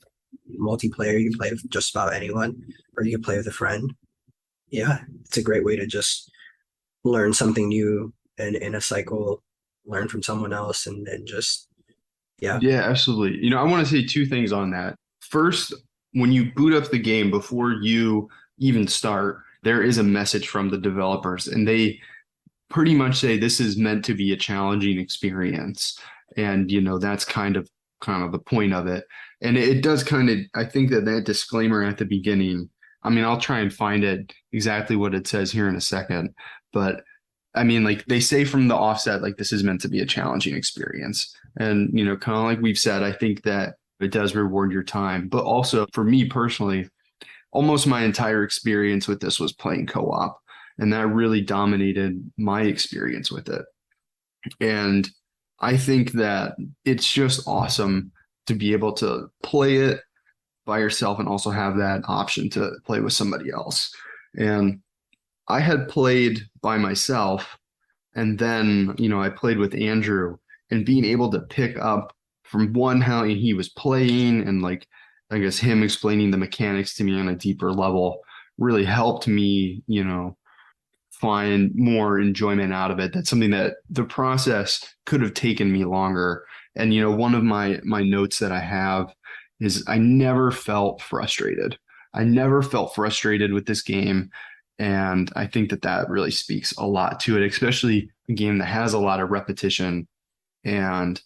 multiplayer. You can play with just about anyone, or you can play with a friend. Yeah, it's a great way to just learn something new and in a cycle, learn from someone else, and then just, yeah. Yeah, absolutely. I want to say 2 things on that. First, when you boot up the game before you even start, there is a message from the developers, and they pretty much say this is meant to be a challenging experience. And, that's kind of the point of it. And it does I think that disclaimer at the beginning, I mean, I'll try and find it exactly what it says here in a second. But I mean, like they say from the offset, like this is meant to be a challenging experience. And, kind of like we've said, I think that it does reward your time. But also for me personally, almost my entire experience with this was playing co-op, and that really dominated my experience with it. And I think that it's just awesome to be able to play it by yourself and also have that option to play with somebody else. And I had played by myself, and then, I played with Andrew, and being able to pick up from how he was playing and like, I guess him explaining the mechanics to me on a deeper level really helped me, find more enjoyment out of it. That's something that the process could have taken me longer. And, one of my notes that I have is I never felt frustrated. I never felt frustrated with this game. And I think that really speaks a lot to it, especially a game that has a lot of repetition. And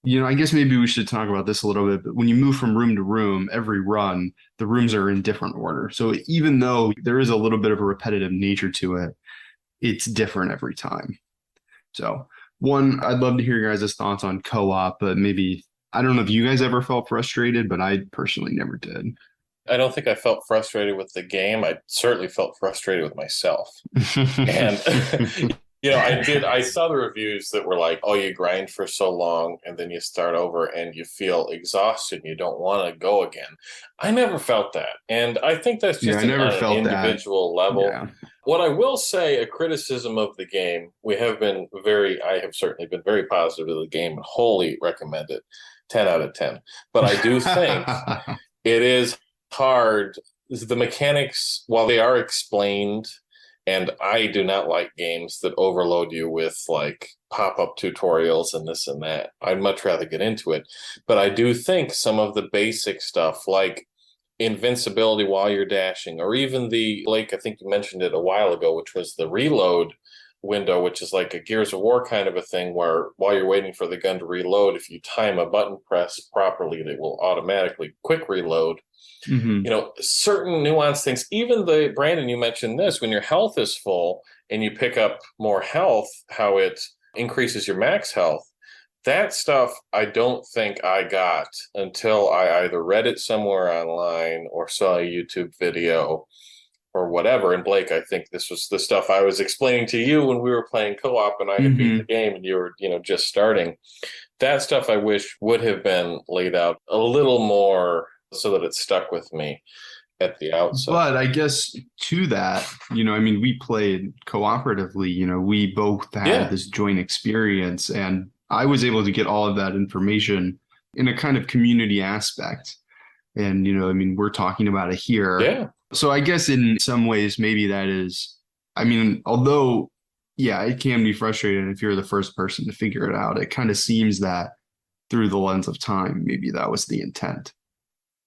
I guess maybe we should talk about this a little bit, but when you move from room to room, every run, the rooms are in different order. So even though there is a little bit of a repetitive nature to it, it's different every time. So one, I'd love to hear your guys' thoughts on co-op, but maybe, I don't know if you guys ever felt frustrated, but I personally never did. I don't think I felt frustrated with the game. I certainly felt frustrated with myself. And I saw the reviews that were like, oh, you grind for so long and then you start over and you feel exhausted and you don't want to go again. I never felt that. And I think that's just on an individual level. Yeah. What I will say, a criticism of the game, I have certainly been very positive of the game and wholly recommend it. 10 out of 10. But I do think it is hard. The mechanics, while they are explained, and I do not like games that overload you with like pop-up tutorials and this and that. I'd much rather get into it. But I do think some of the basic stuff like invincibility while you're dashing, or even Blake, I think you mentioned it a while ago, which was the reload window, which is like a Gears of War kind of a thing where while you're waiting for the gun to reload, if you time a button press properly, it will automatically quick reload. Mm-hmm. Certain nuanced things. Even Brandon, you mentioned this, when your health is full and you pick up more health, how it increases your max health. That stuff I don't think I got until I either read it somewhere online or saw a YouTube video or whatever. And Blake, I think this was the stuff I was explaining to you when we were playing co-op and I had beat the game and you were, just starting. That stuff I wish would have been laid out a little more so that it stuck with me at the outset. But I guess to that, we played cooperatively, we both had this joint experience and I was able to get all of that information in a kind of community aspect. And, we're talking about it here. Yeah. So I guess in some ways, maybe that is, although, it can be frustrating if you're the first person to figure it out. It kind of seems that through the lens of time, maybe that was the intent.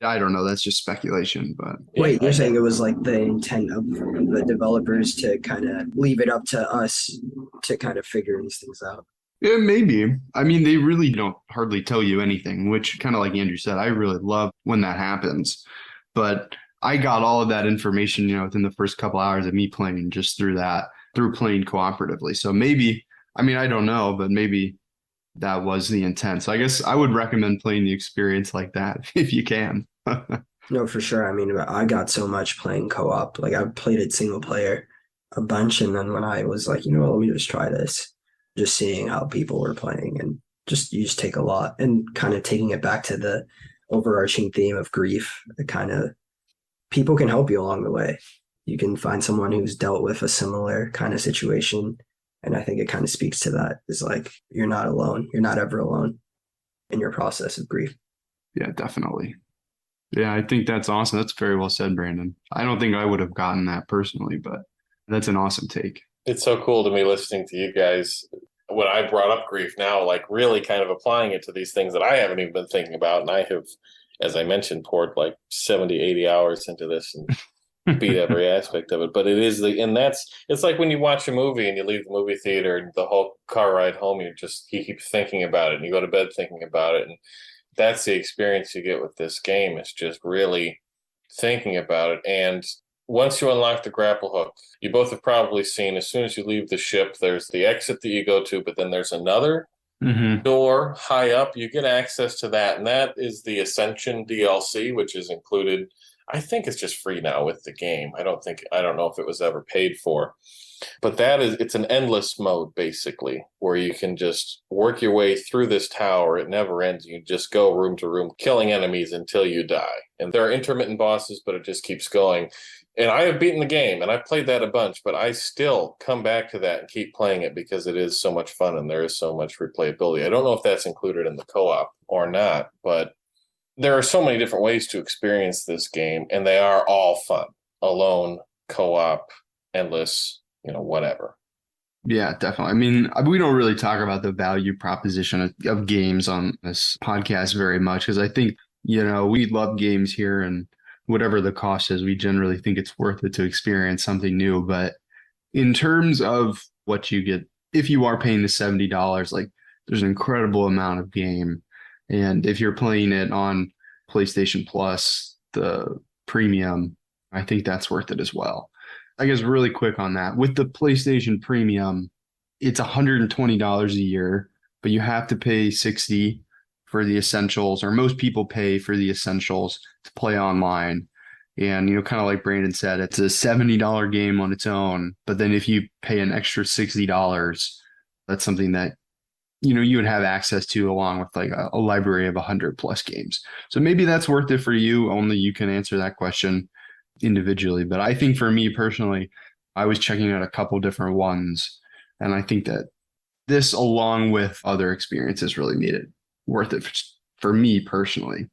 I don't know. That's just speculation, but. Wait, you're saying it was like the intent of the developers to kind of leave it up to us to kind of figure these things out? Yeah, maybe. They really don't hardly tell you anything, which kind of like Andrew said, I really love when that happens. But I got all of that information, within the first couple hours of me playing just through playing cooperatively. So maybe, I don't know, but maybe that was the intent. So I guess I would recommend playing the experience like that if you can. No, for sure. I got so much playing co-op. Like I played it single player a bunch. And then when I was like, let me just try this, just seeing how people were playing and you just take a lot and kind of taking it back to the overarching theme of grief. It kind of, people can help you along the way. You can find someone who's dealt with a similar kind of situation. And I think it kind of speaks to that. It's like, you're not alone. You're not ever alone in your process of grief. Yeah, definitely. Yeah, I think that's awesome. That's very well said, Brandon. I don't think I would have gotten that personally, but that's an awesome take. It's so cool to me listening to you guys when I brought up grief now, like really kind of applying it to these things that I haven't even been thinking about. And I have, as I mentioned, poured like 70, 80 hours into this and beat every aspect of it. But it's like when you watch a movie and you leave the movie theater and the whole car ride home, you keep thinking about it and you go to bed thinking about it. And that's the experience you get with this game. It's just really thinking about it. And once you unlock the grapple hook, you both have probably seen as soon as you leave the ship, there's the exit that you go to, but then there's another door high up. You get access to that. And that is the Ascension DLC, which is included. I think it's just free now with the game. I don't know if it was ever paid for. But it's an endless mode, basically, where you can just work your way through this tower. It never ends. You just go room to room, killing enemies until you die. And there are intermittent bosses, but it just keeps going. And I have beaten the game, and I've played that a bunch, but I still come back to that and keep playing it because it is so much fun and there is so much replayability. I don't know if that's included in the co-op or not, but there are so many different ways to experience this game, and they are all fun. Alone, co-op, endless, whatever. Yeah, definitely. We don't really talk about the value proposition of games on this podcast very much because I think, we love games here and whatever the cost is, we generally think it's worth it to experience something new. But in terms of what you get, if you are paying the $70, like there's an incredible amount of game. And if you're playing it on PlayStation Plus, the premium, I think that's worth it as well. I guess really quick on that. With the PlayStation Premium, it's $120 a year, but you have to pay $60 for the essentials, or most people pay for the essentials to play online. And, kind of like Brandon said, it's a $70 game on its own. But then if you pay an extra $60, that's something that, you would have access to along with like a library of 100 plus games. So maybe that's worth it for you. Only you can answer that question individually. But I think for me personally, I was checking out a couple different ones. And I think that this, along with other experiences, really made it worth it for me personally.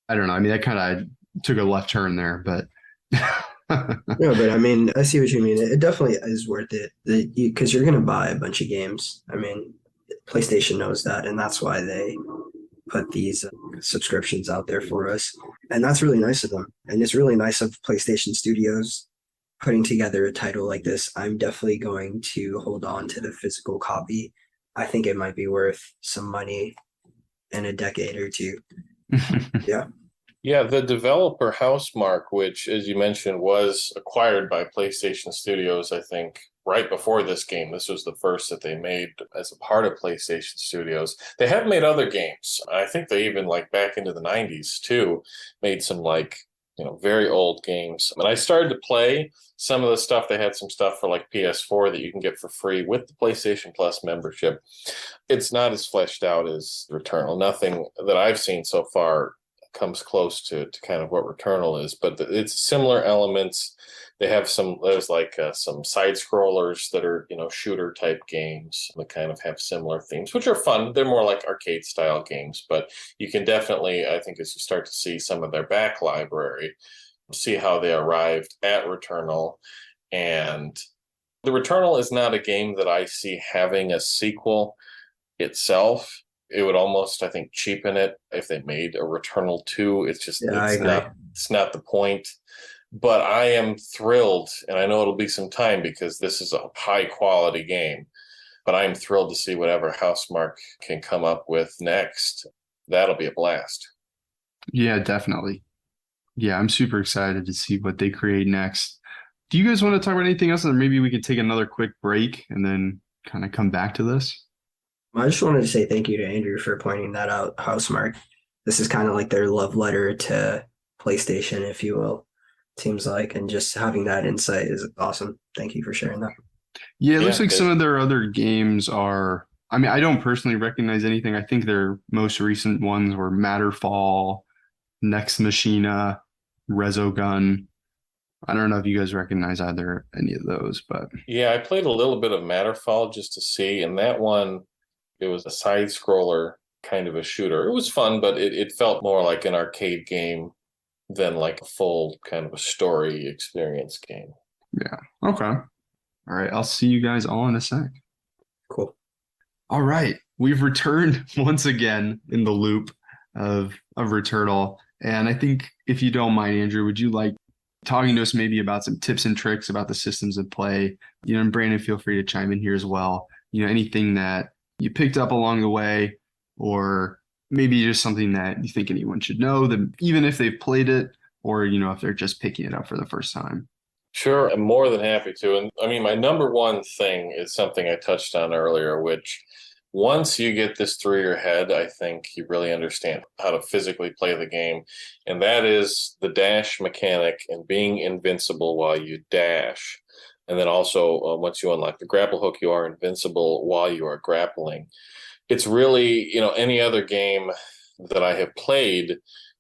I don't know. I mean, I kind of took a left turn there, but No, but I mean, I see what you mean. It definitely is worth it because you're going to buy a bunch of games. I mean, PlayStation knows that, and that's why they put these subscriptions out there for us. And that's really nice of them. And it's really nice of PlayStation Studios putting together a title like this. I'm definitely going to hold on to the physical copy. I think it might be worth some money in a decade or two. Yeah. Yeah, the developer Housemarque, which, as you mentioned, was acquired by PlayStation Studios, I think, right before this game. This was the first that they made as a part of PlayStation Studios. They have made other games. I think they even, like, back into the 90s, too, made some, like, very old games. And I started to play some of the stuff. They had some stuff for, like, PS4 that you can get for free with the PlayStation Plus membership. It's not as fleshed out as Returnal. Nothing that I've seen so far comes close to kind of what Returnal is, but it's similar elements. They have there's like some side scrollers that are, shooter type games that kind of have similar themes, which are fun. They're more like arcade style games, but you can definitely, I think, as you start to see some of their back library, see how they arrived at Returnal. And the Returnal is not a game that I see having a sequel itself. It would almost, I think, cheapen it if they made a Returnal 2. It's just, it's not the point. But I am thrilled, and I know it'll be some time because this is a high quality game, but I'm thrilled to see whatever Housemarque can come up with next. That'll be a blast. Yeah, definitely. Yeah, I'm super excited to see what they create next. Do you guys want to talk about anything else? Or maybe we could take another quick break and then kind of come back to this? I just wanted to say thank you to Andrew for pointing that out, Housemarque. This is kind of like their love letter to PlayStation, if you will, seems like, and just having that insight is awesome. Thank you for sharing that. Yeah, it looks like some of their other games are, I mean, I don't personally recognize anything. I think their most recent ones were Matterfall, Nex Machina, Resogun. I don't know if you guys recognize any of those, but yeah, I played a little bit of Matterfall just to see, and that one, it was a side scroller kind of a shooter. It was fun, but it felt more like an arcade game than like a full kind of a story experience game. Yeah. Okay. All right. I'll see you guys all in a sec. Cool. All right. We've returned once again in the loop of Returnal. And I think if you don't mind, Andrew, would you like talking to us maybe about some tips and tricks about the systems of play? And Brandon, feel free to chime in here as well. Anything that you picked up along the way, or maybe just something that you think anyone should know, that even if they've played it, or if they're just picking it up for the first time. Sure, I'm more than happy to. And I mean, my number one thing is something I touched on earlier, which once you get this through your head, I think you really understand how to physically play the game. And that is the dash mechanic and being invincible while you dash. And then also, once you unlock the grapple hook, you are invincible while you are grappling. It's really, any other game that I have played,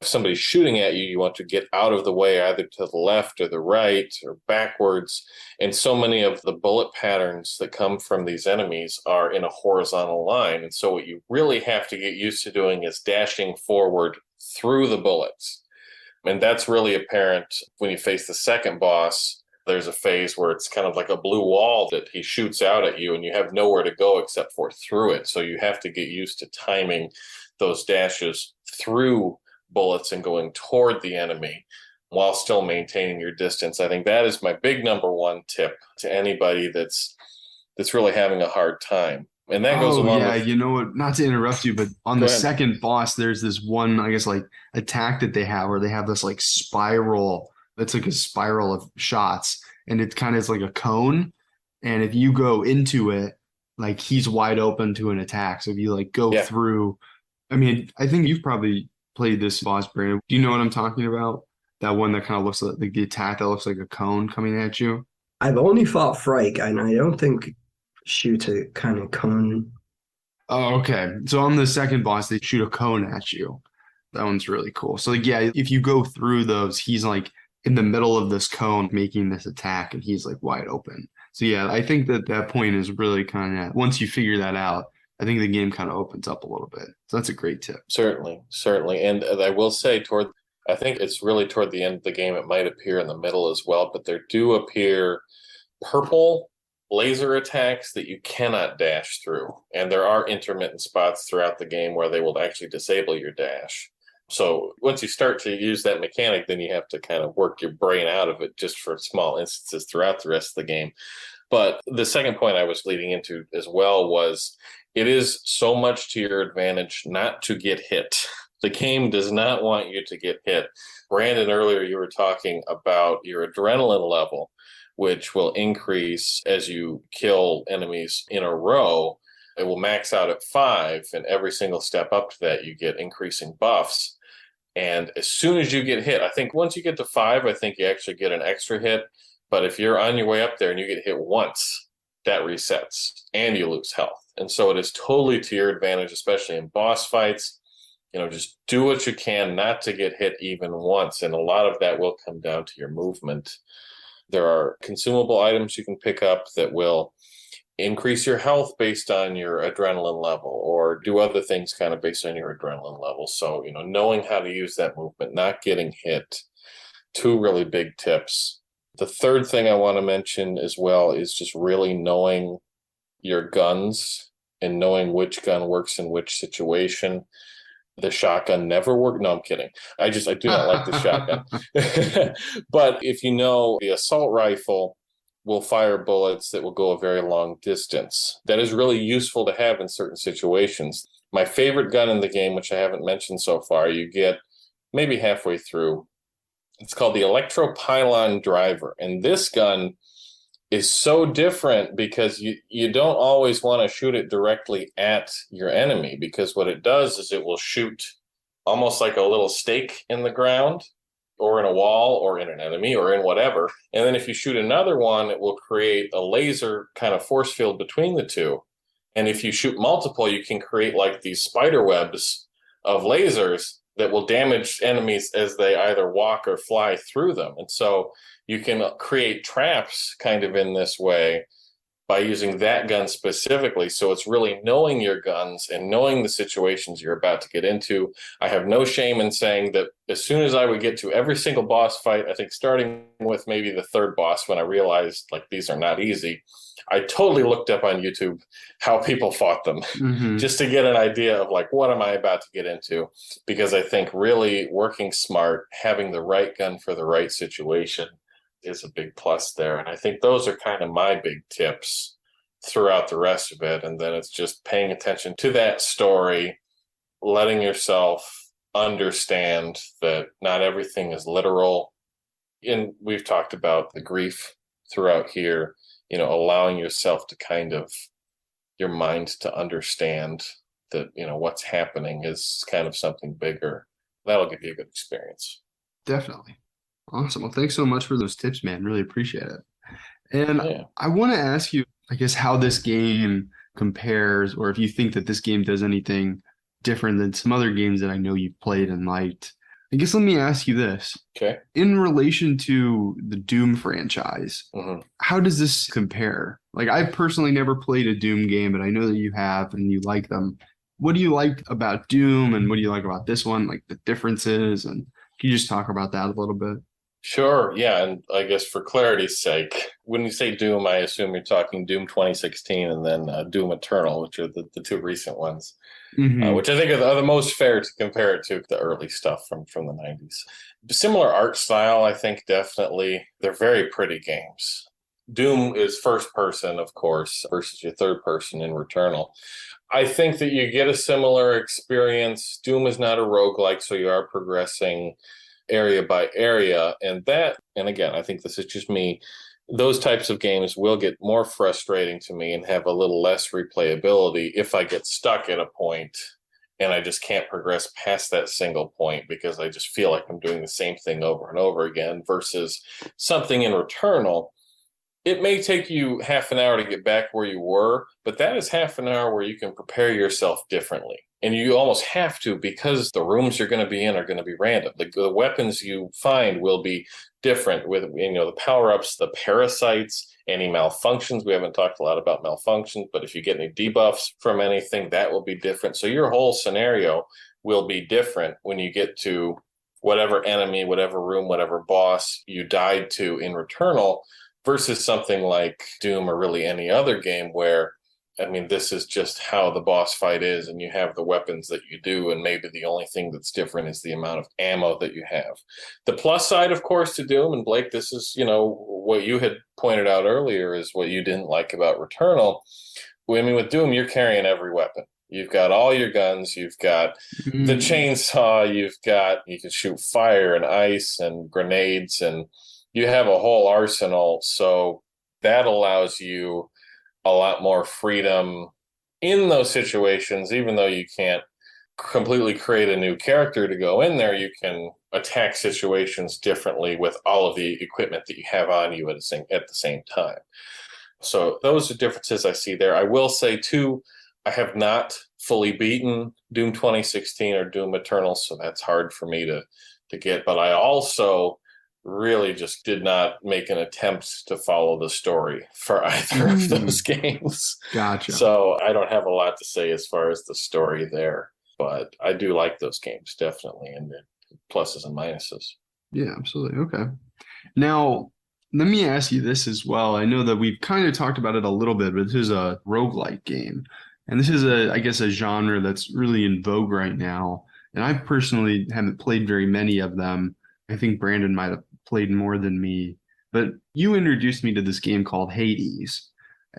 if somebody's shooting at you, you want to get out of the way, either to the left or the right or backwards. And so many of the bullet patterns that come from these enemies are in a horizontal line. And so what you really have to get used to doing is dashing forward through the bullets. And that's really apparent when you face the second boss. There's a phase where it's kind of like a blue wall that he shoots out at you and you have nowhere to go except for through it. So you have to get used to timing those dashes through bullets and going toward the enemy while still maintaining your distance. I think that is my big number one tip to anybody that's really having a hard time. And that goes Oh along yeah, with, you know what? Not to interrupt you, but on go the ahead. second boss, there's this one, I guess, like attack that they have where they have this like spiral that's like a spiral of shots, and it kind of is like a cone. And if you go into it, like he's wide open to an attack. So if you like go Yeah. through, I mean, I think you've probably played this boss, Brandon. Do you know what I'm talking about? That one that kind of looks like the attack that looks like a cone coming at you. I've only fought Frike, and I don't think shoots a kind of cone. Oh, okay. So on the second boss, they shoot a cone at you. That one's really cool. So like, yeah, if you go through those, he's like in the middle of this cone making this attack, and he's like wide open. So yeah, I think that that point is really kind of once you figure that out, I think the game kind of opens up a little bit. So that's a great tip. Certainly, certainly. And I will say I think it's really toward the end of the game. It might appear in the middle as well, but there do appear purple laser attacks that you cannot dash through. And there are intermittent spots throughout the game where they will actually disable your dash. So once you start to use that mechanic, then you have to kind of work your brain out of it just for small instances throughout the rest of the game. But the second point I was leading into as well was it is so much to your advantage not to get hit. The game does not want you to get hit. Brandon, earlier you were talking about your adrenaline level, which will increase as you kill enemies in a row. It will max out at 5, and every single step up to that, you get increasing buffs. And as soon as you get hit, I think once you get to 5, I think you actually get an extra hit. But if you're on your way up there and you get hit once, that resets and you lose health. And so it is totally to your advantage, especially in boss fights. Just do what you can not to get hit even once. And a lot of that will come down to your movement. There are consumable items you can pick up that will increase your health based on your adrenaline level or do other things kind of based on your adrenaline level. So, knowing how to use that movement, not getting hit, 2 really big tips. The third thing I want to mention as well is just really knowing your guns and knowing which gun works in which situation. The shotgun never worked. No, I'm kidding. I do not like the shotgun. But if you know the assault rifle will fire bullets that will go a very long distance. That is really useful to have in certain situations. My favorite gun in the game, which I haven't mentioned so far, you get maybe halfway through. It's called the Electropylon Driver. And this gun is so different because you don't always want to shoot it directly at your enemy, because what it does is it will shoot almost like a little stake in the ground or in a wall or in an enemy or in whatever. And then if you shoot another one, it will create a laser kind of force field between the two. And if you shoot multiple, you can create like these spider webs of lasers that will damage enemies as they either walk or fly through them. And so you can create traps kind of in this way by using that gun specifically. So it's really knowing your guns and knowing the situations you're about to get into. I have no shame in saying that as soon as I would get to every single boss fight, I think starting with maybe the third boss, when I realized like these are not easy, I totally looked up on YouTube how people fought them just to get an idea of like, what am I about to get into? Because I think really working smart, having the right gun for the right situation is a big plus there. And I think those are kind of my big tips throughout the rest of it. And then it's just paying attention to that story, letting yourself understand that not everything is literal. And we've talked about the grief throughout here, allowing yourself to kind of your mind to understand that, what's happening is kind of something bigger. That'll give you a good experience. Definitely. Awesome. Well, thanks so much for those tips, man. Really appreciate it. And Yeah. I want to ask you, I guess, how this game compares, or if you think that this game does anything different than some other games that I know you've played and liked. I guess let me ask you this. Okay. In relation to the Doom franchise, Mm-hmm. how does this compare? Like, I've personally never played a Doom game, but I know that you have and you like them. What do you like about Doom and what do you like about this one? Like the differences, and can you just talk about that a little bit? Sure. Yeah. And I guess for clarity's sake, when you say Doom, I assume you're talking Doom 2016 and then Doom Eternal, which are the 2 recent ones, which I think are the most fair to compare it to the early stuff from the 90s. Similar art style, I think, definitely. They're very pretty games. Doom is first person, of course, versus your third person in Returnal. I think that you get a similar experience. Doom is not a roguelike, so you are progressing area by area. And again, I think this is just me, those types of games will get more frustrating to me and have a little less replayability if I get stuck at a point and I just can't progress past that single point because I just feel like I'm doing the same thing over and over again, versus something in Returnal. It may take you half an hour to get back where you were, but that is half an hour where you can prepare yourself differently. And you almost have to, because the rooms you're going to be in are going to be random. The weapons you find will be different with, the power-ups, the parasites, any malfunctions. We haven't talked a lot about malfunctions, but if you get any debuffs from anything, that will be different. So your whole scenario will be different when you get to whatever enemy, whatever room, whatever boss you died to in Returnal, versus something like Doom or really any other game where, this is just how the boss fight is, and you have the weapons that you do, and maybe the only thing that's different is the amount of ammo that you have. The plus side, of course, to Doom, and Blake, this is, what you had pointed out earlier is what you didn't like about Returnal. With Doom, you're carrying every weapon. You've got all your guns, you've got the chainsaw, you can shoot fire and ice and grenades, and you have a whole arsenal. So that allows you a lot more freedom in those situations. Even though you can't completely create a new character to go in there, you can attack situations differently with all of the equipment that you have on you at the same time. So those are differences I see there. I will say, too, I have not fully beaten Doom 2016 or Doom Eternal, so that's hard for me to get. But I also really just did not make an attempt to follow the story for either of those games. Gotcha. So I don't have a lot to say as far as the story there, but I do like those games, definitely, and the pluses and minuses. Yeah, absolutely. Okay. Now, let me ask you this as well. I know that we've kind of talked about it a little bit, but this is a roguelike game. And this is a genre that's really in vogue right now. And I personally haven't played very many of them. I think Brandon might have played more than me, but you introduced me to this game called Hades,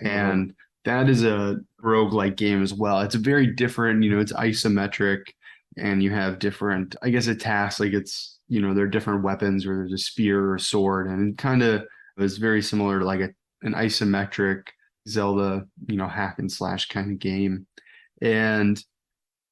and that is a roguelike game as well. It's a very different, it's isometric, and you have different, attacks, like it's, there are different weapons, where there's a spear or a sword, and it kind of is very similar to like an isometric Zelda, hack and slash kind of game. And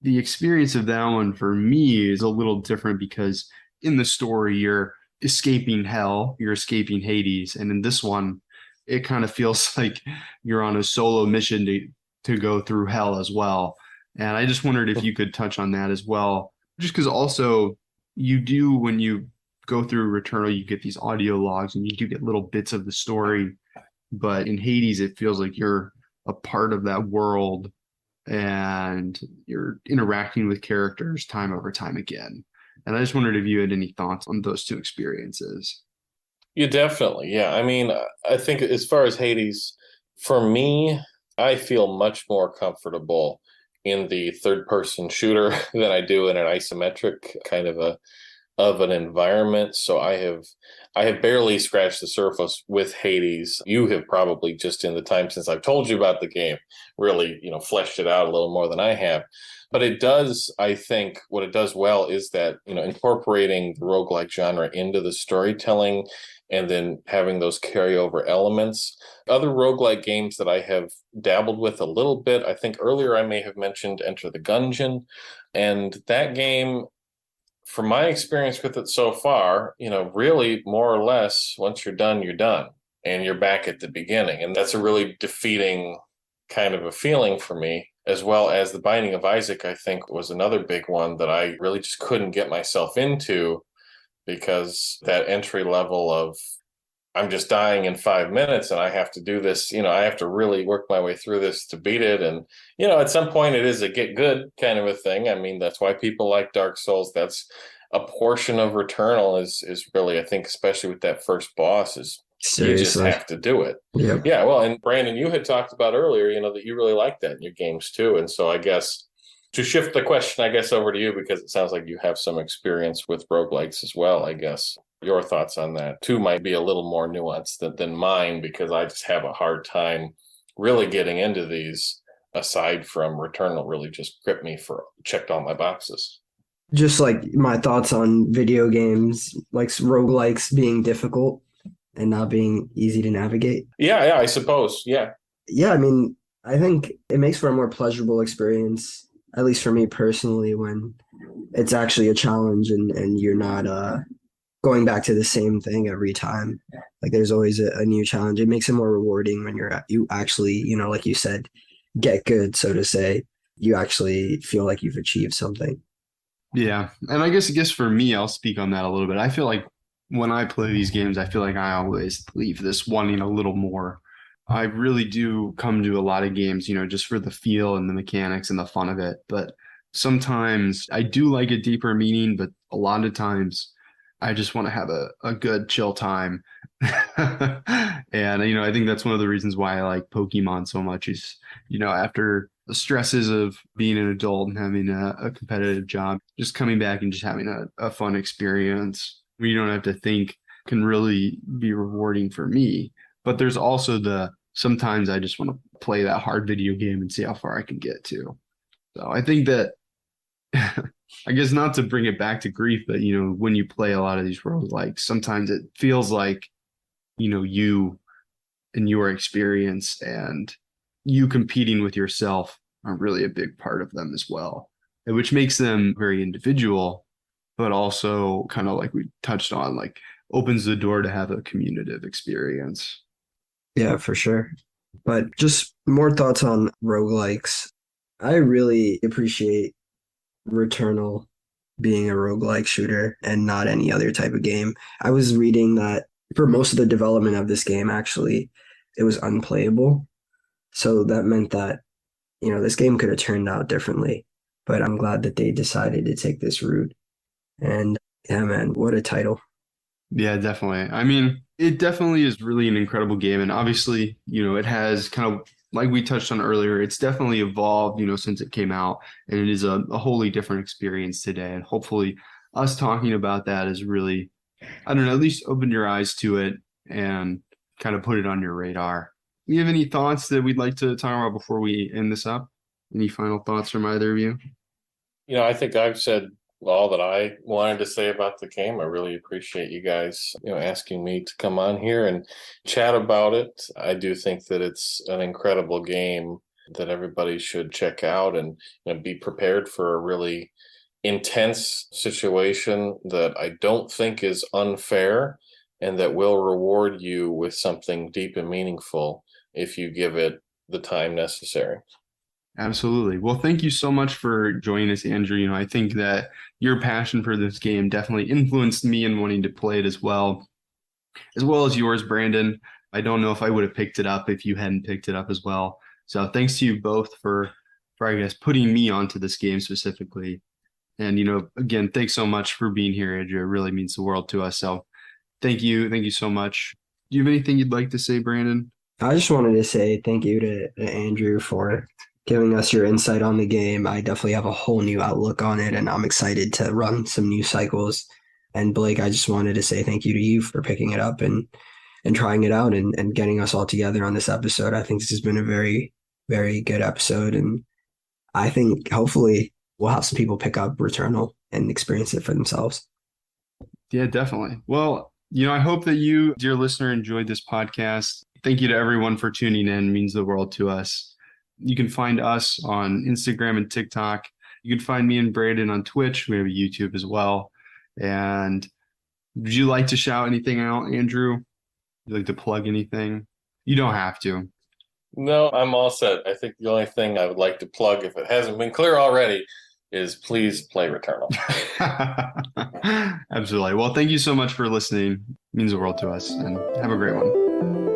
the experience of that one for me is a little different because in the story, you're escaping hell, you're escaping Hades. And in this one, it kind of feels like you're on a solo mission to go through hell as well. And I just wondered if you could touch on that as well, just because also you do, when you go through Returnal, you get these audio logs and you do get little bits of the story. But in Hades, it feels like you're a part of that world and you're interacting with characters time over time again. And I just wondered if you had any thoughts on those two experiences. Yeah, definitely. Yeah. I think as far as Hades, for me, I feel much more comfortable in the third-person shooter than I do in an isometric kind of an environment. So I have barely scratched the surface with Hades. You have probably, just in the time since I've told you about the game, really, fleshed it out a little more than I have. But it does, I think, what it does well is that, incorporating the roguelike genre into the storytelling and then having those carryover elements. Other roguelike games that I have dabbled with a little bit, I think earlier I may have mentioned Enter the Gungeon. And that game, from my experience with it so far, really more or less, once you're done, and you're back at the beginning. And that's a really defeating kind of a feeling for me, as well as The Binding of Isaac, I think, was another big one that I really just couldn't get myself into, because that entry level of I'm just dying in 5 minutes and I have to do this, I have to really work my way through this to beat it. And, at some point it is a get good kind of a thing. That's why people like Dark Souls. That's a portion of Returnal is really, I think, especially with that first boss, is you just have to do it. Yep. Yeah. Well, and Brandon, you had talked about earlier, that you really like that in your games too. And so I guess to shift the question, over to you, because it sounds like you have some experience with roguelikes as well, I guess. your thoughts on that. Two might be a little more nuanced than mine, because I just have a hard time really getting into these, aside from Returnal really just gripped me, for checked all my boxes. Just like my thoughts on video games, like roguelikes being difficult and not being easy to navigate. Yeah, I suppose. Yeah. Yeah, I mean, I think it makes for a more pleasurable experience, at least for me personally, when it's actually a challenge and you're not going back to the same thing every time. Like there's always a new challenge. It makes it more rewarding when you actually, like you said, get good, so to say. You actually feel like you've achieved something. Yeah. And I guess for me, I'll speak on that a little bit. I feel like when I play these games, I feel like I always leave this wanting a little more. I really do come to a lot of games, just for the feel and the mechanics and the fun of it. But sometimes I do like a deeper meaning, but a lot of times I just want to have a good chill time. And, I think that's one of the reasons why I like Pokemon so much is, after the stresses of being an adult and having a competitive job, just coming back and just having a fun experience where you don't have to think can really be rewarding for me. But there's also sometimes I just want to play that hard video game and see how far I can get to. So I think that, I guess not to bring it back to grief, but, when you play a lot of these roguelikes, sometimes it feels like, you and your experience and you competing with yourself are really a big part of them as well, which makes them very individual, but also kind of like we touched on, like opens the door to have a communicative experience. Yeah, for sure. But just more thoughts on roguelikes. I really appreciate Returnal being a roguelike shooter and not any other type of game. I was reading that for most of the development of this game, actually, it was unplayable. So that meant that, this game could have turned out differently. But I'm glad that they decided to take this route. And yeah, man, what a title. Yeah, definitely. I mean, it definitely is really an incredible game. And obviously, it has kind of, like we touched on earlier, it's definitely evolved, since it came out. And it is a wholly different experience today. And hopefully us talking about that is really, I don't know, at least open your eyes to it and kind of put it on your radar. Do you have any thoughts that we'd like to talk about before we end this up? Any final thoughts from either of you? I think I've said all that I wanted to say about the game. I really appreciate you guys, asking me to come on here and chat about it. I do think that it's an incredible game that everybody should check out and be prepared for a really intense situation that I don't think is unfair and that will reward you with something deep and meaningful if you give it the time necessary. Absolutely. Well, thank you so much for joining us, Andrew. I think that your passion for this game definitely influenced me in wanting to play it as well as yours, Brandon. I don't know if I would have picked it up if you hadn't picked it up as well. So thanks to you both for I guess, putting me onto this game specifically. And, again, thanks so much for being here, Andrew. It really means the world to us. So thank you. Thank you so much. Do you have anything you'd like to say, Brandon? I just wanted to say thank you to Andrew for giving us your insight on the game. I definitely have a whole new outlook on it, and I'm excited to run some new cycles. And Blake, I just wanted to say thank you to you for picking it up and trying it out and getting us all together on this episode. I think this has been a very, very good episode. And I think hopefully we'll have some people pick up Returnal and experience it for themselves. Yeah, definitely. Well, I hope that you, dear listener, enjoyed this podcast. Thank you to everyone for tuning in. It means the world to us. You can find us on Instagram and TikTok. You can find me and Brandon on Twitch. We have a YouTube as well. And would you like to shout anything out, Andrew? Would you like to plug anything? You don't have to. No, I'm all set. I think the only thing I would like to plug, if it hasn't been clear already, is please play Returnal. Absolutely. Well, thank you so much for listening. It means the world to us, and have a great one.